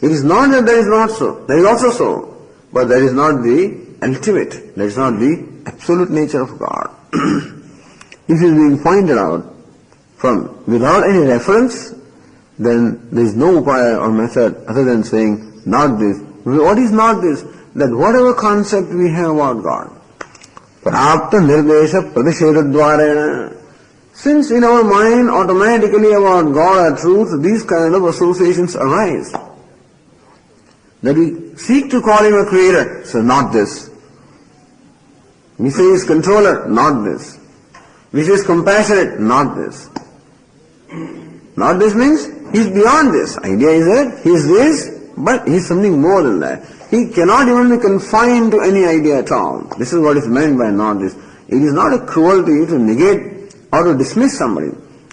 It is not that there is not so, there is also so, but that is not the ultimate, that is not the absolute nature of God. If it is being pointed out from without any reference, then there is no upaya or method other than saying, not this. What is not this? that whatever concept we have about God, prapta nirdesha pradeshedadvarena, since in our mind automatically about God or truth, these kind of associations arise. That we seek to call him a creator, so not this. We say he is controller, not this. We say he is compassionate, not this. Not this means he is beyond this. Idea is that he is this, but he is something more than that. He cannot even be confined to any idea at all. This is what is meant by not this. It is not a cruelty to negate or to dismiss somebody.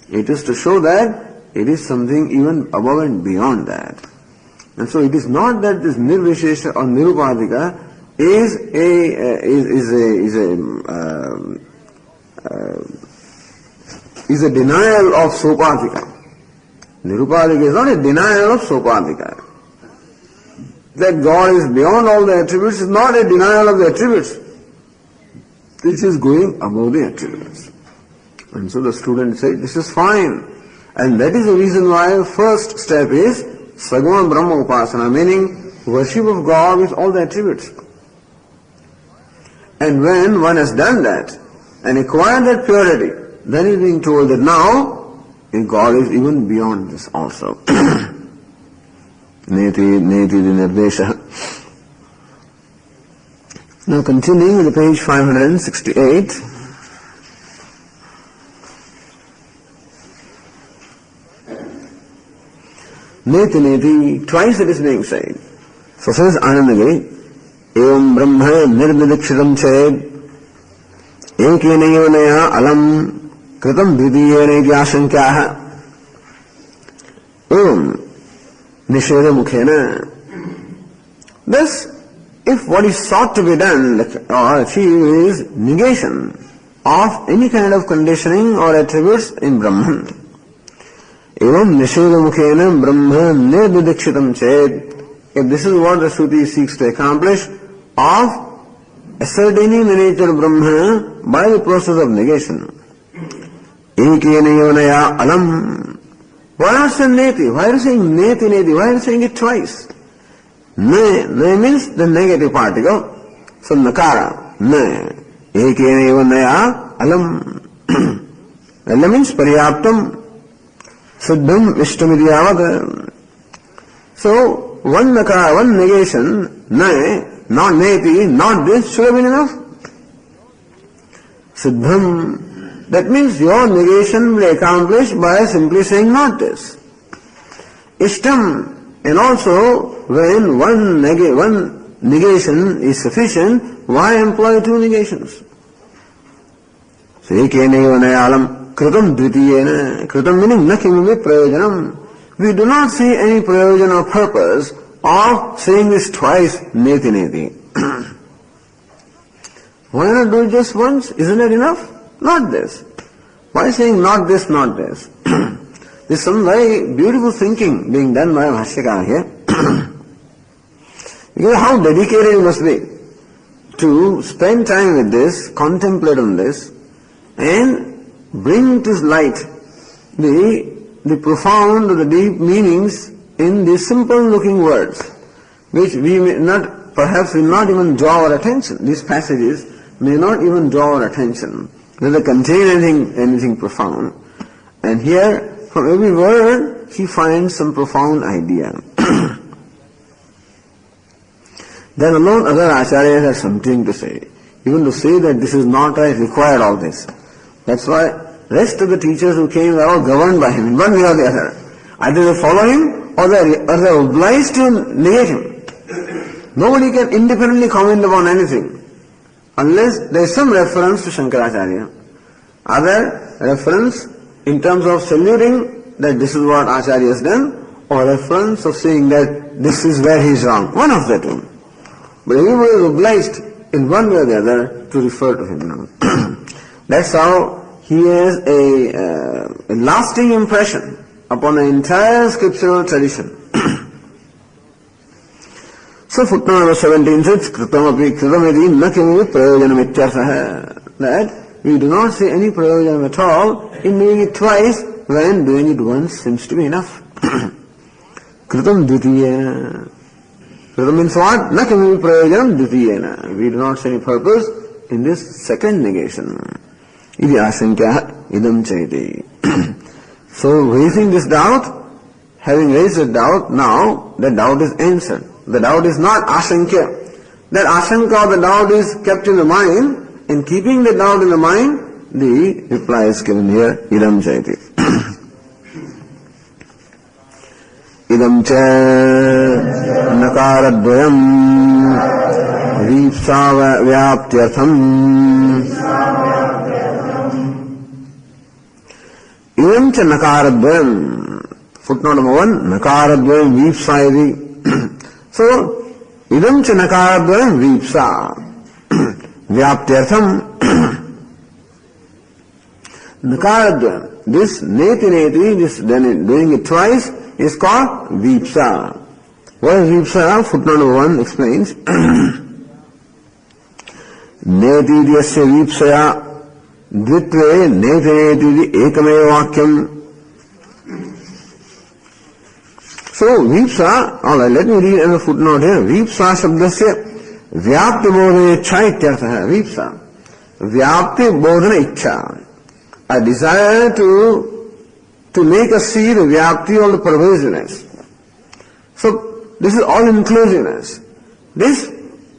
It is to show that it is something even above and beyond that. And so it is not that this nirvishesha or nirupadika is a denial of sopadika. Nirupadika is not a denial of sopadika. That God is beyond all the attributes is not a denial of the attributes. This is going above the attributes. And so the student said, this is fine. And that is the reason why first step is Saguna Brahma Upasana, meaning worship of God with all the attributes. And when one has done that and acquired that purity, then he is being told that now God is even beyond this also. Neti nirdesha. Now continuing with the page 568. Neti, twice it is being said. So says Anandagiri, evam brahma nirvidikshitam ched, ekenaiva naya alam kritam vidiyene gyashankyaha, evam nisheda mukhena. Thus, if what is sought to be done or achieved is negation of any kind of conditioning or attributes in Brahman, evam nisheda mukhena brahma nirvidikshitam ched, if this is what the Shruti seeks to accomplish, of ascertaining the nature of Brahma by the process of negation. Ekena naya alam. Why not say neti? Why are you saying neti? Why are you saying it twice? Ne means the negative particle. So nakara. Ne. Ekena naya alam. Alam means paryaptam. Siddham ishtamidhyavad. So, one nakara, one negation, ne, not neti, not this, should have been enough. Siddham, that means your negation will be accomplished by simply saying not this. Ishtam, and also when one negation is sufficient, why employ two negations? So, ekena alam kritam dvitiyena, kritam meaning nakimami prayojanam. We do not see any prayojan or purpose of saying this twice, neti. Why not do it just once? Isn't it enough? Not this. Why saying not this, not this? There's some very beautiful thinking being done by Bhashyakara here. Because how dedicated you must be to spend time with this, contemplate on this, and bring to light the profound or the deep meanings in these simple looking words, which we may not, perhaps will not even draw our attention. These passages may not even draw our attention, whether they contain anything profound. And here, from every word, he finds some profound idea. Then alone other acharyas have something to say. Even to say that this is not right required all this. That's why rest of the teachers who came were all governed by him in one way or the other. Either they follow him or they are obliged to negate him. Nobody can independently comment upon anything unless there is some reference to Shankaracharya. Other reference in terms of saluting that this is what Acharya has done, or reference of saying that this is where he is wrong. One of the two. But everybody is obliged in one way or the other to refer to him now. That's how he has a lasting impression upon the entire scriptural tradition. So footnote number 17 says, Kritamapi kritameti nakimami prayojanam ityarthaha. That we do not see any prayojanam at all in doing it twice when doing it once seems to be enough. Kritam dvitiya. So that means what? Na kami prayojanam dvitiyena. We do not see any purpose in this second negation. Iti asankya idam chaiti. So raising this doubt, having raised the doubt, now the doubt is answered. The doubt is not asankya. That asanka or the doubt is kept in the mind, and keeping the doubt in the mind, the reply is given here, idam chaiti. Idam cha nakaradvayam vipsa vyaptyartham. Idam cha nakaradvayam. Footnote number 1, nakaradvayam vipsa iti. So, idam cha nakaradvayam vipsa vyaptyartham. Nakaradvayam. This neti neti, this doing it twice, is called vipsa. What is vipsa? Footnote number 1 explains. Neti dhyasya vipsaya dvitve neti neti ekameva vakyam. So vipsa, alright, let me read another footnote here. Vipsa shabdasya vyapti bodhana ichha ityartha. Vipsa. Vyapti bodhana ichha. A desire to make us see the vyapti or the pervasiveness. So this is all inclusiveness. This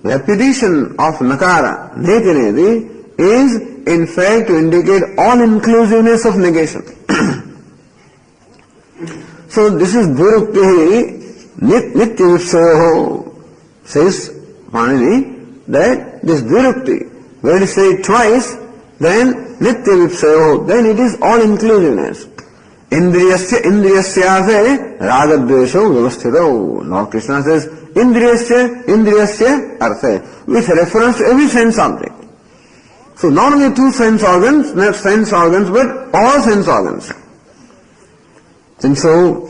repetition of nakara, neti neti, is in fact to indicate all inclusiveness of negation. So this is dvirukti nitya vipsayoho, says Panini, that this dvirukti, when you say it twice, then nitya vipsayoho, then it is all inclusiveness. Indriyasya indriyasyase ragadvesho vyavasthito. Lord Krishna says, indriyasya artha, with reference to every sense object. So not only two sense organs, but all sense organs. And so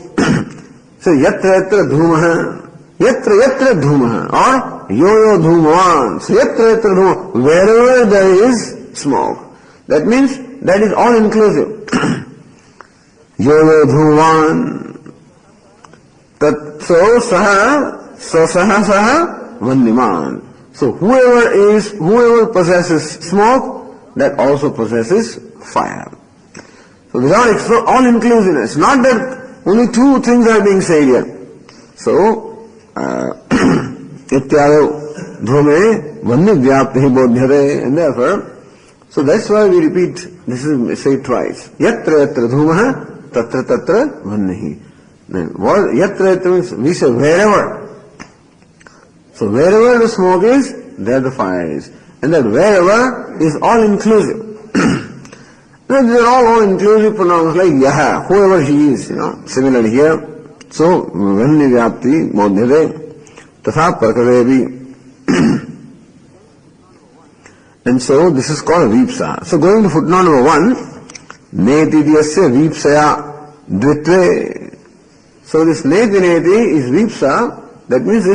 yatra yatra dhumaha, yatra dhumaha, or yo dhumavan. So yatra yatra dhumaha, wherever there is smoke. That means that is all inclusive. Yo dhumavan. So saha vandiman. So whoever possesses smoke, that also possesses fire. So without all inclusiveness, not that only two things are being said here. So, ityādo dhume vanni vyāptihi bodhyate, and therefore, so that's why we repeat, this is said twice. Yatra yatra dhumaha, tatra tatra vannihi. Then what yatra yatra means, we say wherever. So wherever the smoke is, there the fire is. And that wherever is all inclusive. These are all inclusive pronouns like yaha, whoever he is, Similarly here, so vanni vyapti bodhyate, tatha prakarevi. And so this is called vipsa. So going to footnote number 1, neti dhyasya vipsaya dvitve. So this neti neti is vipsa, that means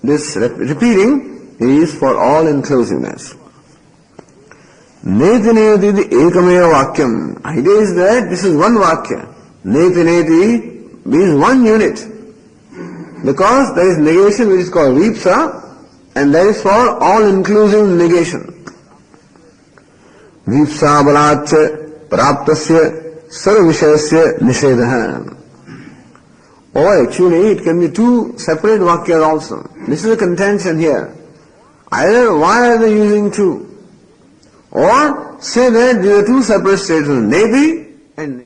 this repeating is for all inclusiveness. Neti neti the ekameva vakyam. Idea is that this is one vakya. Neti neti means one unit. Because there is negation which is called vipsa, and that is for all inclusive negation. Vipsa balatya praptasya sarvishayasya nishedha. Or actually it can be two separate vakyas also. This is a contention here. Either why are they using two? Or say that there are two separate states, neti and